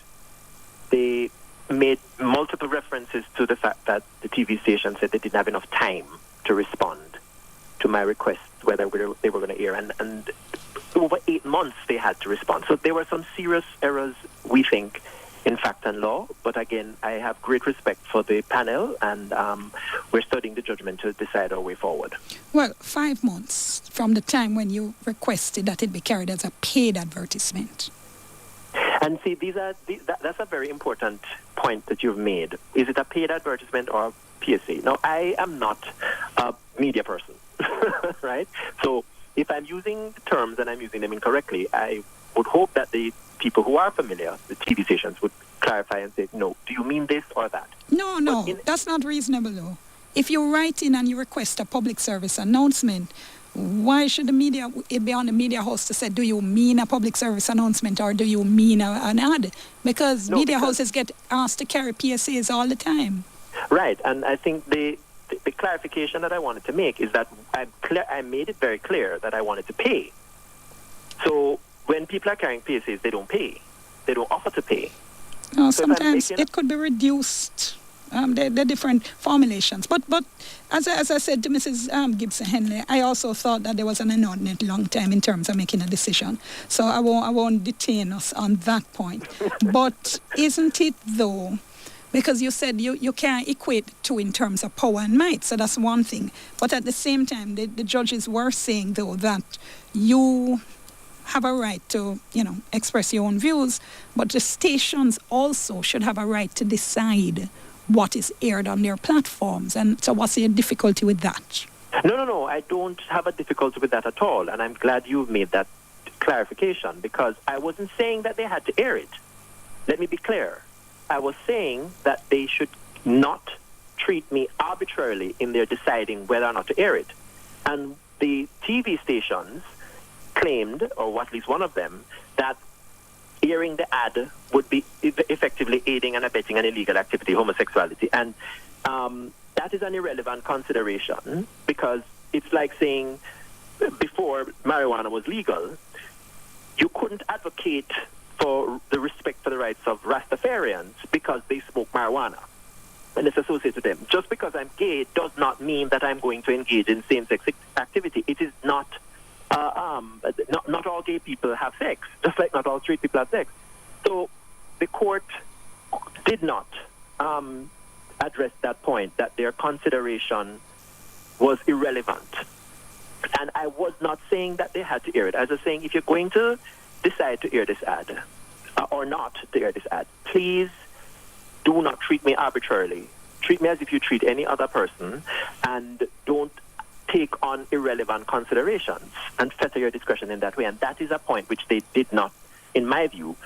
they made multiple references to the fact that the TV station said they didn't have enough time to respond to my request whether they were going to air. And over 8 months they had to respond. So there were some serious errors, we think, in fact and law. But again, I have great respect for the panel, and we're studying the judgment to decide our way forward. Well, 5 months from the time when you requested that it be carried as a paid advertisement. And see, that's a very important point that you've made. Is it a paid advertisement or a PSA? Now, I am not a media person, right? So if I'm using the terms and I'm using them incorrectly, I would hope that the people who are familiar, the TV stations, would clarify and say, no, do you mean this or that? No, that's not reasonable, though. If you write in and you request a public service announcement, why should it be on the media host to say, do you mean a public service announcement or do you mean an ad? Because media houses get asked to carry PSAs all the time. Right, and I think the clarification that I wanted to make is that I made it very clear that I wanted to pay. So when people are carrying PSAs, they don't pay. They don't offer to pay. No, sometimes it could be reduced. The different formulations. But as I said to Mrs. Gibson Henley, I also thought that there was an inordinate long time in terms of making a decision. So I won't detain us on that point. But isn't it, though, because you said you can't equate the two in terms of power and might, so that's one thing. But at the same time, the judges were saying, though, that you have a right to, express your own views, but the stations also should have a right to decide what is aired on their platforms. And so what's the difficulty with that? No, I don't have a difficulty with that at all. And I'm glad you've made that clarification, because I wasn't saying that they had to air it. Let me be clear. I was saying that they should not treat me arbitrarily in their deciding whether or not to air it. And the TV stations claimed, or at least one of them, that airing the ad would be effectively aiding and abetting an illegal activity, homosexuality. And that is an irrelevant consideration, because it's like saying before marijuana was legal, you couldn't advocate for the respect for the rights of Rastafarians because they smoke marijuana and it's associated with them. Just because I'm gay does not mean that I'm going to engage in same-sex activity. It is not all gay people have sex, just like not all straight people have sex. So the court did not address that point, that their consideration was irrelevant. And I was not saying that they had to air it. I was just saying, if you're going to decide to air this ad or not to air this ad, please do not treat me arbitrarily. Treat me as if you treat any other person, and don't take on irrelevant considerations and fetter your discretion in that way. And that is a point which they did not, in my view,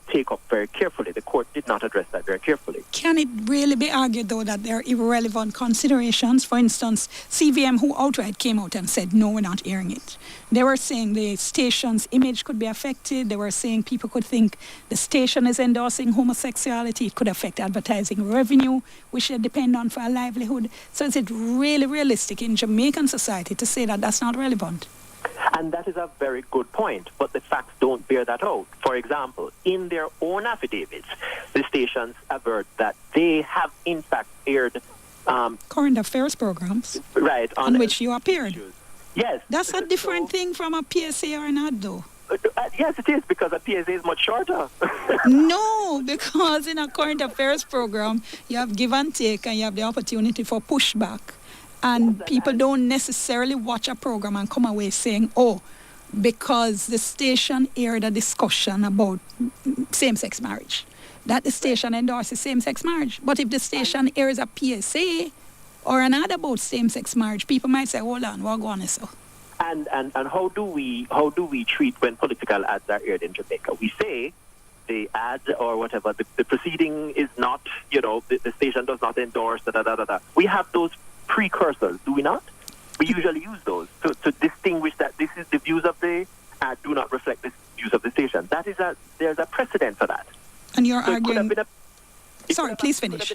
take up very carefully. The court did not address that very carefully. Can it really be argued, though, that there are irrelevant considerations? For instance, CVM, who outright came out and said, no, we're not airing it. They were saying the station's image could be affected. They were saying people could think the station is endorsing homosexuality. It could affect advertising revenue, which they depend on for a livelihood. So is it really realistic in Jamaican society to say that that's not relevant? And that is a very good point, but the facts don't bear that out. For example, in their own affidavits, the stations avert that they have in fact aired current affairs programs, right, on which you appeared. Yes. That's a different thing from a PSA or not, though. Yes, it is, because a PSA is much shorter. No, because in a current affairs program, you have give and take and you have the opportunity for pushback. And people don't necessarily watch a program and come away saying, oh, because the station aired a discussion about same-sex marriage, that the station endorses same-sex marriage. But if the station airs a PSA or an ad about same-sex marriage, people might say, hold on, what going on so? And how do we treat when political ads are aired in Jamaica? We say the ad or whatever, the proceeding is not, the station does not endorse, We have those precursors, do we not? We usually use those to distinguish that this is the views of the ad do not reflect the views of the station. There's a precedent for that. And you're arguing... Sorry, please finish.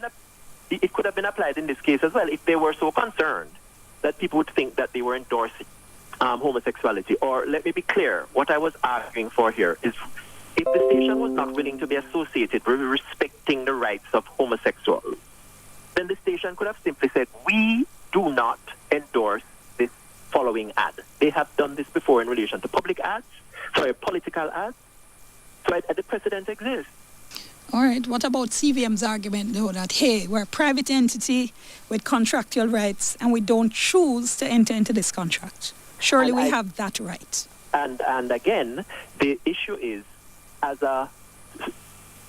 It could have been applied in this case as well if they were so concerned that people would think that they were endorsing homosexuality. Or let me be clear, what I was arguing for here is if the station was not willing to be associated with respecting the rights of homosexuals, then the station could have simply said, we do not endorse this following ad. They have done this before in relation to political ads. So the precedent exists. All right. What about CVM's argument, though, that, hey, we're a private entity with contractual rights and we don't choose to enter into this contract? Surely we have that right. And again, the issue is, as a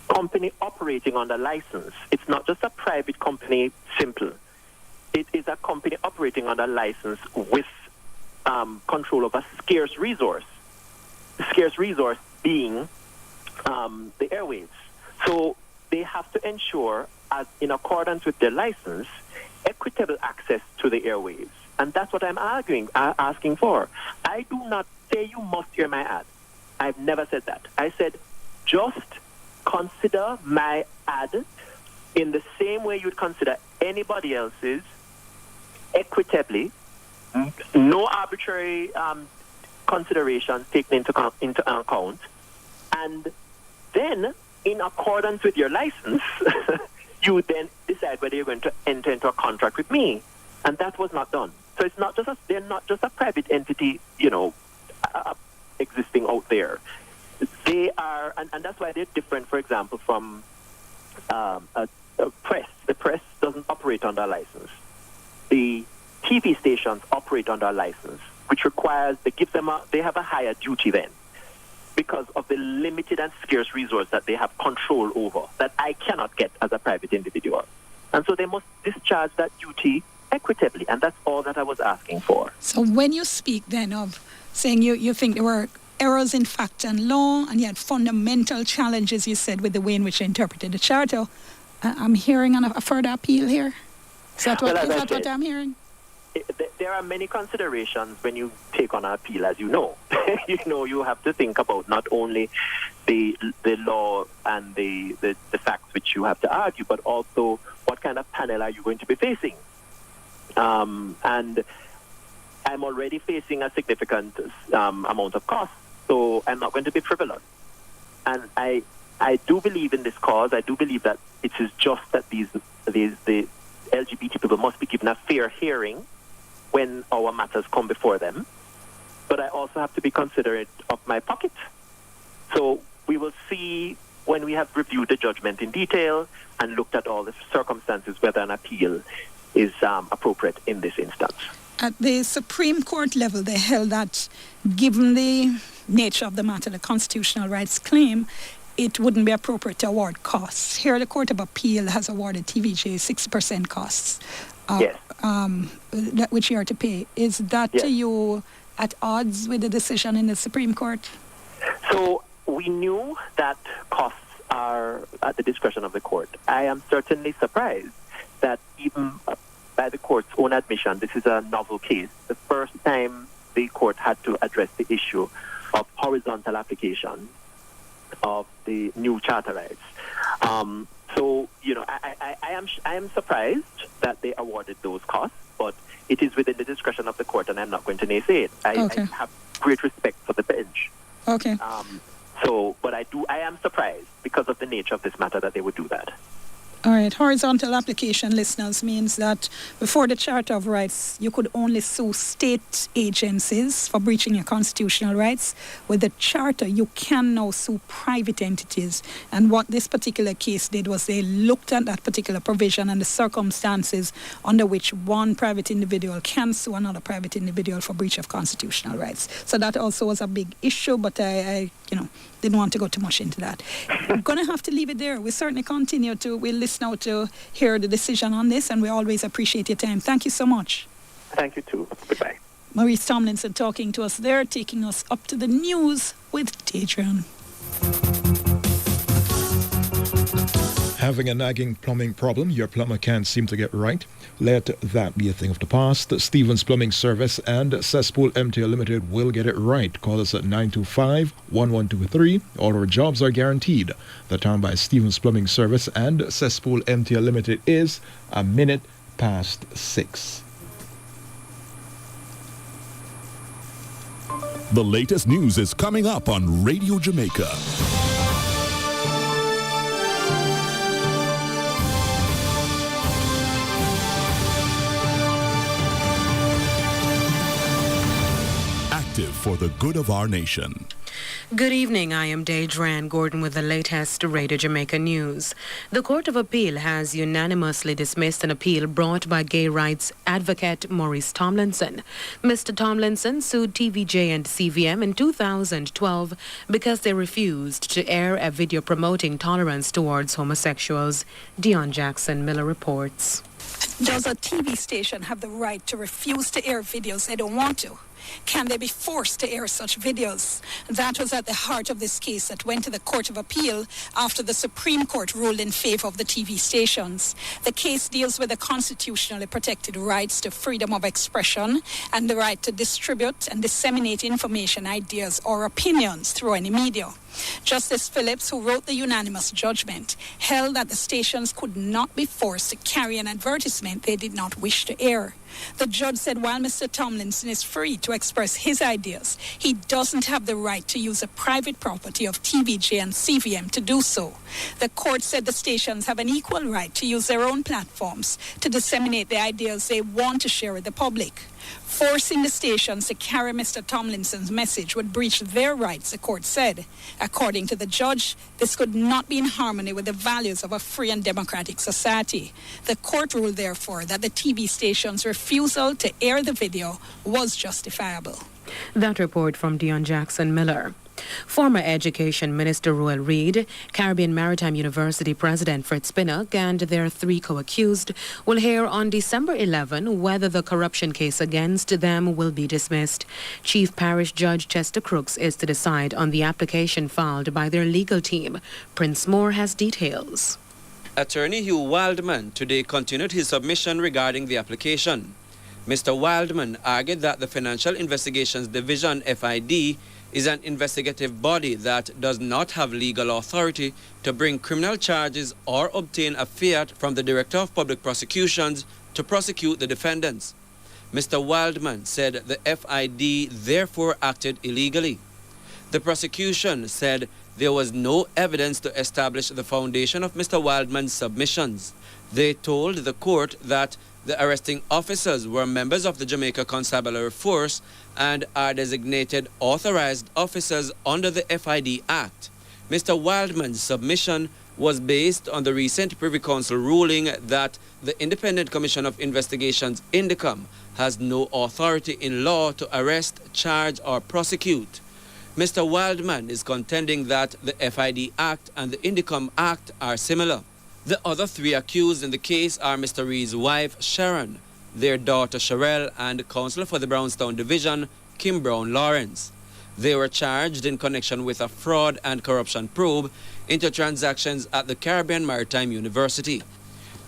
company operating under license, it's not just a private company, simple. It is a company operating under license with control of a scarce resource. The scarce resource being the airwaves. So they have to ensure, as in accordance with their license, equitable access to the airwaves. And that's what I'm asking for. I do not say you must hear my ad. I've never said that. I said, just consider my ad in the same way you'd consider anybody else's, equitably, no arbitrary considerations taken into account, and then, in accordance with your license, you then decide whether you're going to enter into a contract with me. And that was not done. So it's not just they're not just a private entity, existing out there. They are, and that's why they're different, for example, from a press. The press doesn't operate under a license. The TV stations operate under a license, which requires, they have a higher duty then, because of the limited and scarce resource that they have control over, that I cannot get as a private individual. And so they must discharge that duty equitably, and that's all that I was asking for. So when you speak then of saying you think there were errors in fact and law, and you had fundamental challenges, you said, with the way in which you interpreted the charter, I'm hearing a further appeal here. Is that what I'm hearing? There are many considerations when you take on an appeal, as you know. You have to think about not only the law and the facts which you have to argue, but also what kind of panel are you going to be facing. And I'm already facing a significant amount of cost, so I'm not going to be frivolous. And I do believe in this cause. I do believe that it is just that the LGBT people must be given a fair hearing when our matters come before them. But I also have to be considerate of my pocket. So we will see when we have reviewed the judgment in detail and looked at all the circumstances whether an appeal is appropriate in this instance. At the Supreme Court level, they held that given the nature of the matter, the constitutional rights claim, it wouldn't be appropriate to award costs. Here, the Court of Appeal has awarded TVJ 6% costs, yes. Which you are to pay. Is that yes. to you at odds with the decision in the Supreme Court? So we knew that costs are at the discretion of the court. I am certainly surprised that even by the court's own admission, this is a novel case. The first time the court had to address the issue of horizontal application of the new charter rights. So, I am surprised that they awarded those costs, but it is within the discretion of the court, and I'm not going to naysay it. I have great respect for the bench. Okay. But I am surprised because of the nature of this matter that they would do that. All right, horizontal application, listeners, means that before the Charter of Rights, you could only sue state agencies for breaching your constitutional rights. With the Charter, you can now sue private entities. And what this particular case did was they looked at that particular provision and the circumstances under which one private individual can sue another private individual for breach of constitutional rights. So that also was a big issue, but I didn't want to go too much into that. I'm going to have to leave it there. We certainly we'll listen out to hear the decision on this, and we always appreciate your time. Thank you so much. Thank you too. Goodbye. Maurice Tomlinson talking to us there, taking us up to the news with Adrian. Having a nagging plumbing problem your plumber can't seem to get right? Let that be a thing of the past. Stevens Plumbing Service and Cesspool MTL Limited will get it right. Call us at 925-1123. All our jobs are guaranteed. The time by Stevens Plumbing Service and Cesspool MTL Limited is 6:01. The latest news is coming up on Radio Jamaica. For the good of our nation. Good evening, I am Deidre Gordon with the latest Radio Jamaica news. The Court of Appeal has unanimously dismissed an appeal brought by gay rights advocate Maurice Tomlinson. Mr. Tomlinson sued TVJ and CVM in 2012 because they refused to air a video promoting tolerance towards homosexuals. Dion Jackson Miller reports. Does a TV station have the right to refuse to air videos they don't want to? Can they be forced to air such videos? That was at the heart of this case that went to the Court of Appeal after the Supreme Court ruled in favor of the TV stations. The case deals with the constitutionally protected rights to freedom of expression and the right to distribute and disseminate information, ideas, or opinions through any media. Justice Phillips, who wrote the unanimous judgment, held that the stations could not be forced to carry an advertisement they did not wish to air. The judge said while Mr. Tomlinson is free to express his ideas, he doesn't have the right to use a private property of TVJ and CVM to do so. The court said the stations have an equal right to use their own platforms to disseminate the ideas they want to share with the public. Forcing the stations to carry Mr. Tomlinson's message would breach their rights, the court said. According to the judge, this could not be in harmony with the values of a free and democratic society. The court ruled, therefore, that the TV station's refusal to air the video was justifiable. That report from Dion Jackson Miller. Former Education Minister Royal Reid, Caribbean Maritime University President Fritz Pinnock, and their three co-accused will hear on December 11 whether the corruption case against them will be dismissed. Chief Parish Judge Chester Crooks is to decide on the application filed by their legal team. Prince Moore has details. Attorney Hugh Wildman today continued his submission regarding the application. Mr. Wildman argued that the Financial Investigations Division, FID, is an investigative body that does not have legal authority to bring criminal charges or obtain a fiat from the Director of Public Prosecutions to prosecute the defendants. Mr. Wildman said the FID therefore acted illegally. The prosecution said there was no evidence to establish the foundation of Mr. Wildman's submissions. They told the court that the arresting officers were members of the Jamaica Constabulary Force and are designated authorized officers under the FID Act. Mr. Wildman's submission was based on the recent Privy Council ruling that the Independent Commission of Investigations, INDECOM, has no authority in law to arrest, charge, or prosecute. Mr. Wildman is contending that the FID Act and the INDECOM Act are similar. The other three accused in the case are Mr. Reed's wife, Sharon, their daughter, Sherelle, and Counsellor for the Brownstown Division, Kim Brown Lawrence. They were charged in connection with a fraud and corruption probe into transactions at the Caribbean Maritime University.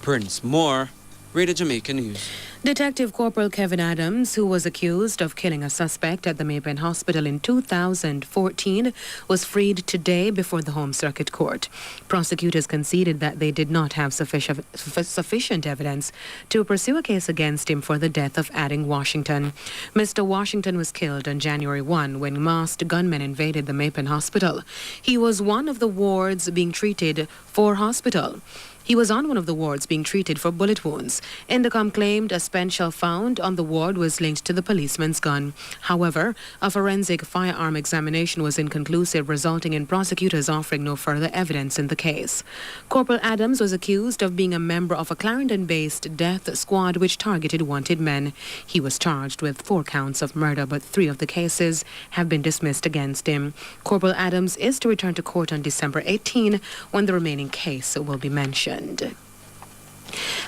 Prince Moore, Radio Jamaica News. Detective Corporal Kevin Adams, who was accused of killing a suspect at the Maypen Hospital in 2014, was freed today before the Home Circuit Court. Prosecutors conceded that they did not have sufficient evidence to pursue a case against him for the death of Adding Washington. Mr. Washington was killed on January 1 when masked gunmen invaded the Maypen Hospital. He was one of the wards being treated for hospital. He was on one of the wards being treated for bullet wounds. Indicom claimed a spent shell found on the ward was linked to the policeman's gun. However, a forensic firearm examination was inconclusive, resulting in prosecutors offering no further evidence in the case. Corporal Adams was accused of being a member of a Clarendon-based death squad which targeted wanted men. He was charged with 4 counts of murder, but 3 of the cases have been dismissed against him. Corporal Adams is to return to court on December 18 when the remaining case will be mentioned.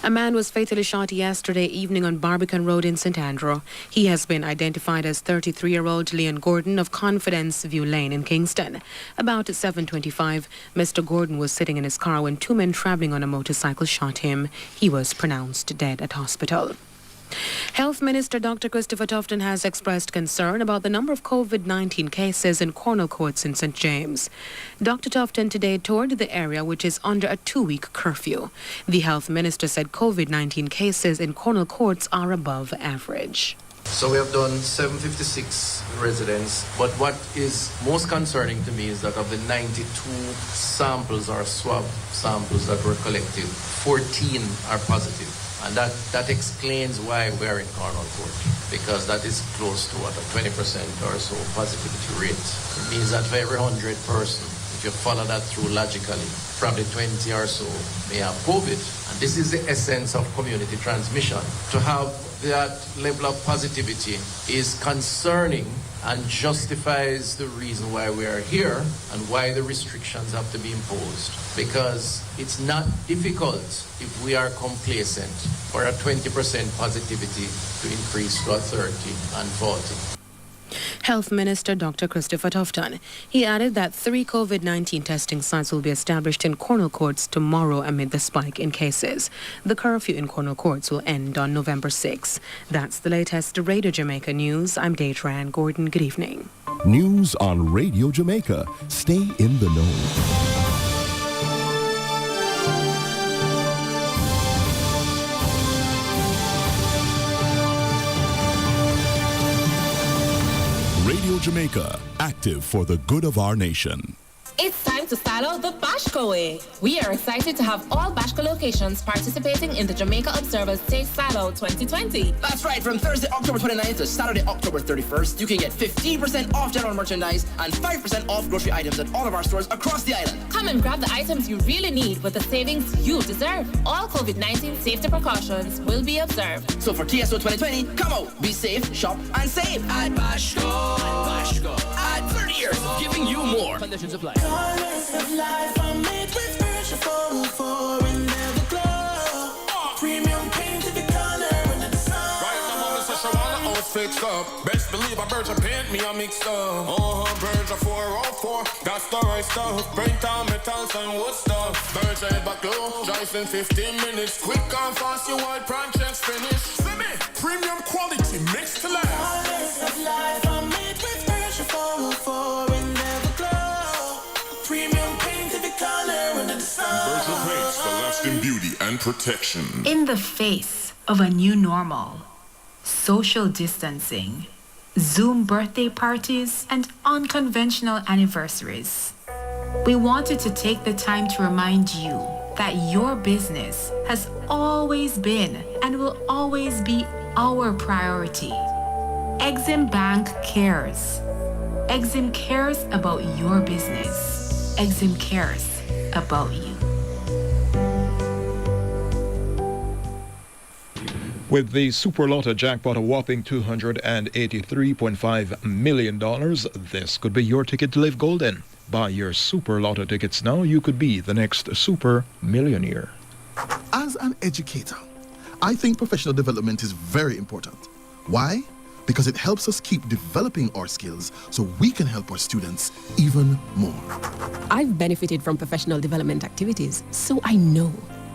A man was fatally shot yesterday evening on Barbican Road in St. Andrew. He has been identified as 33-year-old Leon Gordon of Confidence View Lane in Kingston. About 7:25, Mr. Gordon was sitting in his car when 2 men traveling on a motorcycle shot him. He was pronounced dead at hospital. Health Minister Dr. Christopher Tufton has expressed concern about the number of COVID-19 cases in Cornwall Courts in St. James. Dr. Tufton today toured the area, which is under a 2-week curfew. The Health Minister said COVID-19 cases in Cornwall Courts are above average. So we have done 756 residents, but what is most concerning to me is that of the 92 samples or swab samples that were collected, 14 are positive. And that explains why we're in Cornwall Court, because that is close to a 20% or so positivity rate. It means that for every 100 person, if you follow that through logically, probably 20 or so may have COVID. And this is the essence of community transmission. To have that level of positivity is concerning and justifies the reason why we are here and why the restrictions have to be imposed. Because it's not difficult if we are complacent for a 20% positivity to increase to a 30 and 40. Health Minister Dr. Christopher Tufton. He added that 3 COVID-19 testing sites will be established in Cornwall Courts tomorrow amid the spike in cases. The curfew in Cornwall Courts will end on November 6. That's the latest Radio Jamaica news. I'm Deidre Gordon. Good evening. News on Radio Jamaica. Stay in the know. Radio Jamaica, active for the good of our nation. It's time to style out the Bashko way. We are excited to have all Bashko locations participating in the Jamaica Observer's Take Style Out 2020. That's right, from Thursday, October 29th to Saturday, October 31st, you can get 15% off general merchandise and 5% off grocery items at all of our stores across the island. Come and grab the items you really need with the savings you deserve. All COVID-19 safety precautions will be observed. So for TSO 2020, come out, be safe, shop, and save. At Bashko. At 30 years, giving you more. Conditions apply. Colors of life are made with virtue for and never glow. Premium paint to the color under the sun. Right now, I'm such a one out fixed up. Best believe a bird paint me a mixed up. Birds are 404. That's the right stuff. Brain down metals and wood stuff. Birds are back low. Drives in 15 minutes. Quick and fast, you want projects finished. See me? Premium quality mixed to last. Colors of life are made with virtue for and never glow. Premium paint to the color under the sun. Virtual paints for lasting beauty and protection. In the face of a new normal, social distancing, Zoom birthday parties, and unconventional anniversaries, we wanted to take the time to remind you that your business has always been and will always be our priority. Exim Bank cares. Exim cares about your business. Exim cares about you. With the Super Lotto jackpot a whopping $283.5 million, this could be your ticket to live golden. Buy your Super Lotto tickets now. You could be the next super millionaire. As an educator, I think professional development is very important. Why? Because it helps us keep developing our skills so we can help our students even more. I've benefited from professional development activities, so I know.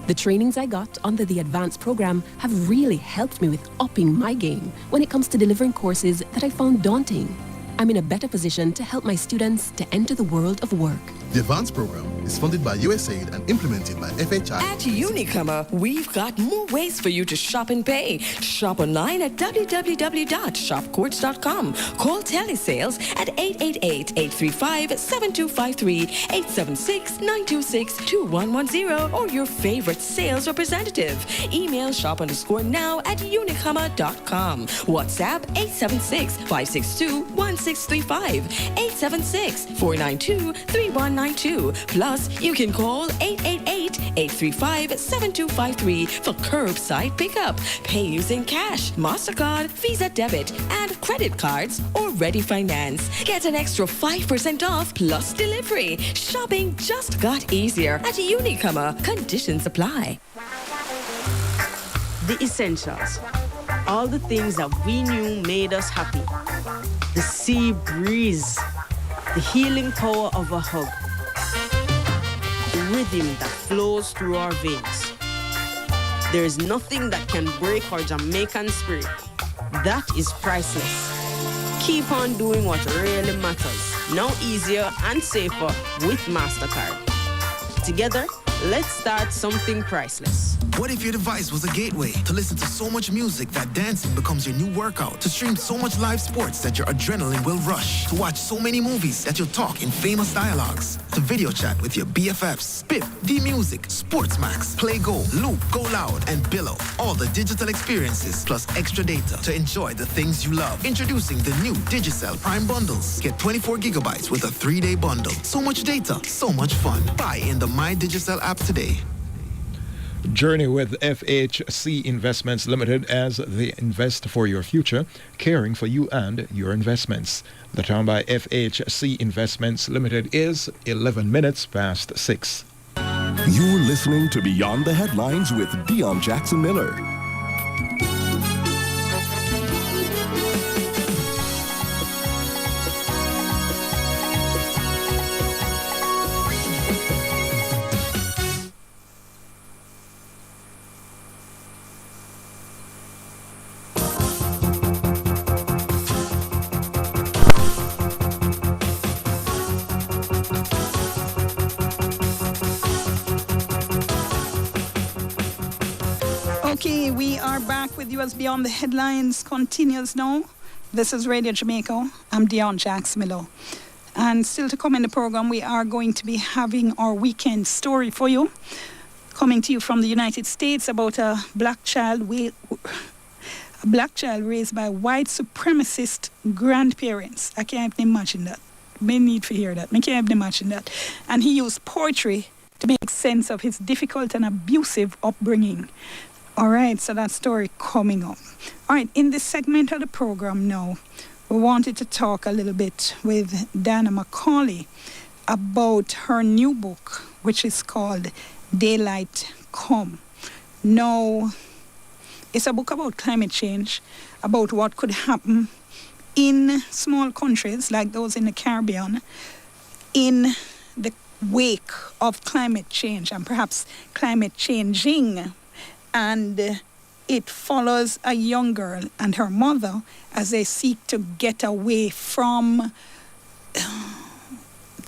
The trainings I got under the advanced program have really helped me with upping my game when it comes to delivering courses that I found daunting. I'm in a better position to help my students to enter the world of work. The advanced program is funded by USAID and implemented by FHI. At Unicommer, we've got more ways for you to shop and pay. Shop online at www.shopcourts.com. Call telesales at 888-835-7253, 876-926-2110, or your favorite sales representative. Email shop_now@unicommer.com. WhatsApp 876-562-1635, 876-492-3192. Plus, you can call 888-835-7253 for curbside pickup. Pay using cash, MasterCard, Visa debit, and credit cards or Ready Finance. Get an extra 5% off plus delivery. Shopping just got easier at Unicommer. Conditions apply. The essentials. All the things that we knew made us happy. The sea breeze. The healing power of a hug. The rhythm that flows through our veins. There is nothing that can break our Jamaican spirit. That is priceless. Keep on doing what really matters. Now easier and safer with MasterCard. Together, let's start something priceless. What if your device was a gateway to listen to so much music that dancing becomes your new workout? To stream so much live sports that your adrenaline will rush? To watch so many movies that you'll talk in famous dialogues? To video chat with your BFFs? Spiff, D-Music, Sportsmax, Play Go, Loop, Go Loud, and Billow. All the digital experiences plus extra data to enjoy the things you love. Introducing the new Digicel Prime Bundles. Get 24 gigabytes with a 3-day bundle. So much data, so much fun. Buy in the My Digicel app today. Journey with FHC Investments Limited as they invest for your future, caring for you and your investments. The time by FHC Investments Limited is 11 minutes past 6. You're listening to Beyond the Headlines with Dion Jackson Miller. Okay, we are back with you as Beyond the Headlines continues now. This is Radio Jamaica. I'm Dion Jackson Miller. And still to come in the program, we are going to be having our weekend story for you. Coming to you from the United States about a black child raised by white supremacist grandparents. I can't even imagine that. May need to hear that. I can't even imagine that. And he used poetry to make sense of his difficult and abusive upbringing. All right, so that story coming up. All right, in this segment of the program now, we wanted to talk a little bit with Dana McCauley about her new book, which is called Daylight Come. Now, it's a book about climate change, about what could happen in small countries like those in the Caribbean in the wake of climate change and perhaps climate changing. And it follows a young girl and her mother as they seek to get away from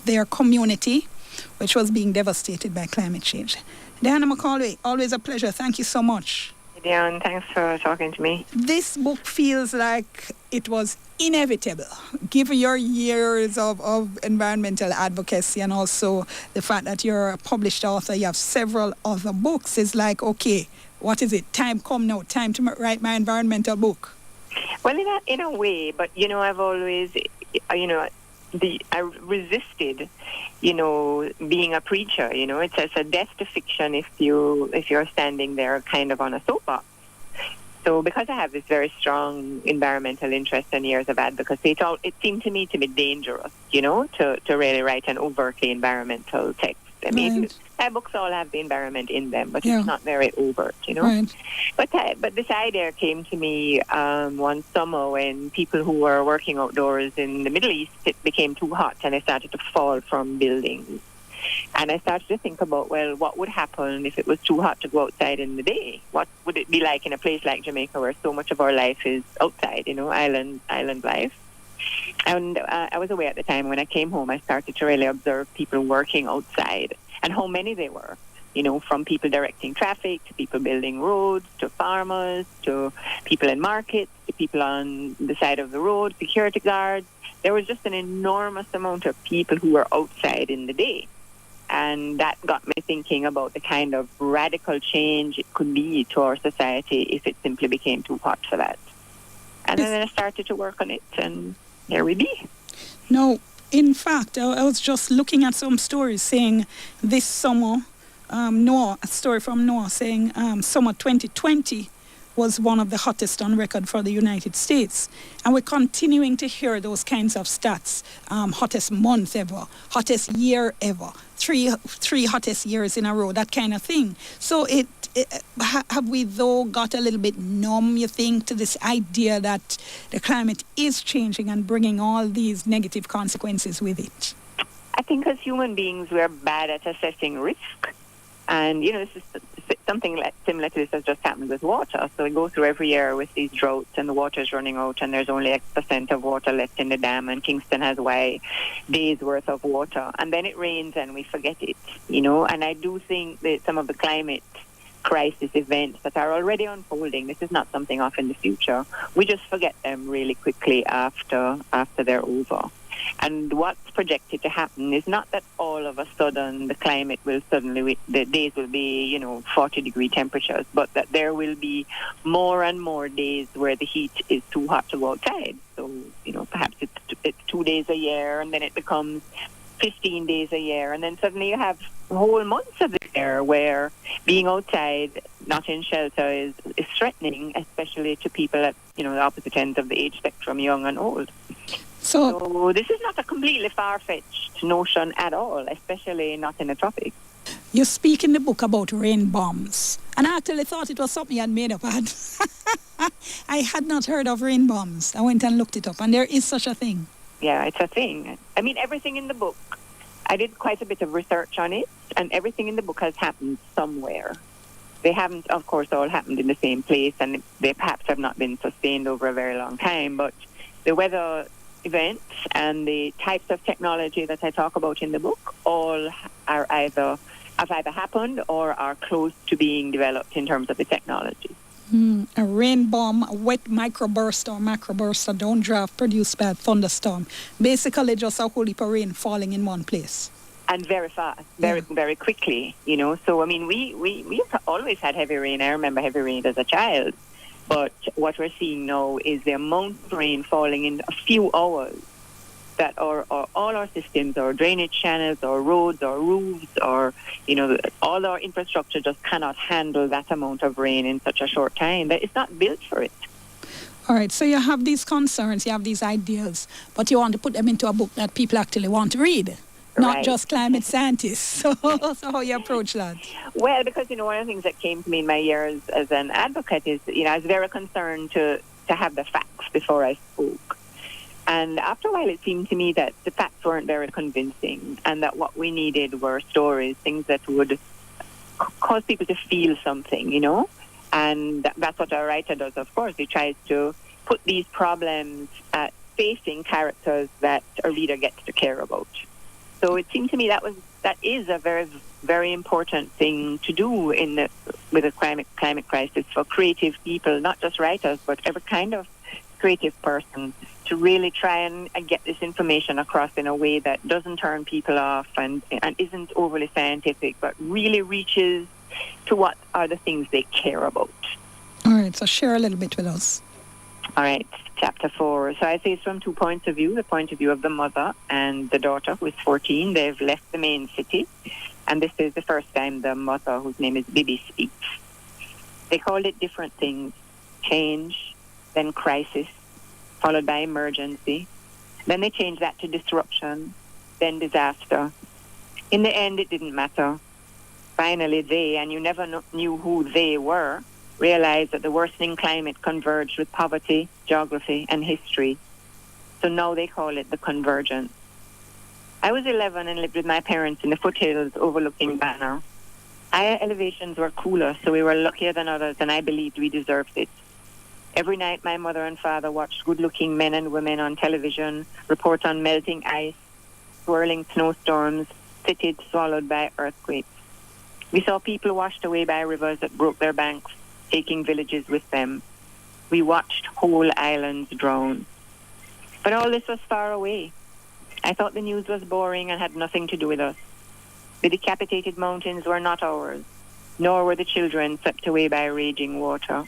their community, which was being devastated by climate change. Diana McCauley, always a pleasure. Thank you so much. Dion, thanks for talking to me. This book feels like it was inevitable, given your years of environmental advocacy and also the fact that you're a published author, you have several other books. It's like, okay, what is it? Time come now, time to write my environmental book. Well, in a way, but, I've always, I resisted, being a preacher. It's a death to fiction if you're standing there kind of on a soapbox. So because I have this very strong environmental interest and years of advocacy, it seemed to me to be dangerous, to really write an overtly environmental text. I mean, my books all have the environment in them, but it's not very overt, Right. But this idea came to me one summer when people who were working outdoors in the Middle East, it became too hot and they started to fall from buildings. And I started to think about, well, what would happen if it was too hot to go outside in the day? What would it be like in a place like Jamaica where so much of our life is outside, island life? And I was away at the time. When I came home, I started to really observe people working outside and how many they were. You know, from people directing traffic to people building roads to farmers to people in markets to people on the side of the road, security guards. There was just an enormous amount of people who were outside in the day. And that got me thinking about the kind of radical change it could be to our society if it simply became too hot for that. And then I started to work on it, and there we be. No, in fact, I was just looking at some stories saying this summer, a story from Noah saying summer 2020 was one of the hottest on record for the United States. And we're continuing to hear those kinds of stats. Hottest month ever, hottest year ever, three hottest years in a row, that kind of thing. So have we though got a little bit numb, you think, to this idea that the climate is changing and bringing all these negative consequences with it? I think as human beings, we're bad at assessing risk. And, you know, this is something similar to this has just happened with water. So we go through every year with these droughts and the water's running out and there's only X% of water left in the dam and Kingston has days worth of water. And then it rains and we forget it, you know. And I do think that some of the climate crisis events that are already unfolding, this is not something off in the future. We just forget them really quickly after they're over. And what's projected to happen is not that all of a sudden the climate will the days will be, 40-degree temperatures, but that there will be more and more days where the heat is too hot to go outside. So, perhaps it's 2 days a year, and then it becomes 15 days a year, and then suddenly you have whole months of the year where being outside, not in shelter, is threatening, especially to people at, the opposite ends of the age spectrum, young and old. So this is not a completely far-fetched notion at all, especially not in the tropics. You speak in the book about rain bombs, and I actually thought it was something you had made up. I had not heard of rain bombs. I went and looked it up, and there is such a thing. Yeah, it's a thing. I mean, everything in the book, I did quite a bit of research on it, and everything in the book has happened somewhere. They haven't, of course, all happened in the same place, and they perhaps have not been sustained over a very long time, but the weather events and the types of technology that I talk about in the book all have either happened or are close to being developed in terms of the technology. A rain bomb, a wet microburst or macroburst, a downdraft produced by a thunderstorm. Basically just a whole heap of rain falling in one place. And very fast, very quickly, So, I mean, we always had heavy rain. I remember heavy rain as a child. But what we're seeing now is the amount of rain falling in a few hours that are all our systems, our drainage channels, our roads, our roofs, or, all our infrastructure just cannot handle that amount of rain in such a short time. It's not built for it. All right, so you have these concerns, you have these ideas, but you want to put them into a book that people actually want to read. Not just climate scientists. So how you approach that? Well, because, one of the things that came to me in my years as an advocate is, I was very concerned to have the facts before I spoke. And after a while, it seemed to me that the facts weren't very convincing and that what we needed were stories, things that would cause people to feel something, And that's what a writer does, of course. He tries to put these problems facing characters that a reader gets to care about. So it seemed to me that is a very, very important thing to do with the climate crisis for creative people, not just writers, but every kind of creative person, to really try and get this information across in a way that doesn't turn people off and isn't overly scientific, but really reaches to what are the things they care about. All right, so share a little bit with us. All right, chapter 4. So I say it's from two points of view, the point of view of the mother and the daughter, who is 14. They've left the main city, and this is the first time the mother, whose name is Bibi, speaks. They called it different things: change, then crisis, followed by emergency. Then they changed that to disruption, then disaster. In the end, it didn't matter. Finally, they, and you never knew who they were, realized that the worsening climate converged with poverty, geography, and history. So now they call it the convergence. I was 11 and lived with my parents in the foothills overlooking Banner. Higher elevations were cooler, so we were luckier than others, and I believed we deserved it. Every night, my mother and father watched good-looking men and women on television, reports on melting ice, swirling snowstorms, cities swallowed by earthquakes. We saw people washed away by rivers that broke their banks, taking villages with them. We watched whole islands drown. But all this was far away. I thought the news was boring and had nothing to do with us. The decapitated mountains were not ours, nor were the children swept away by raging water.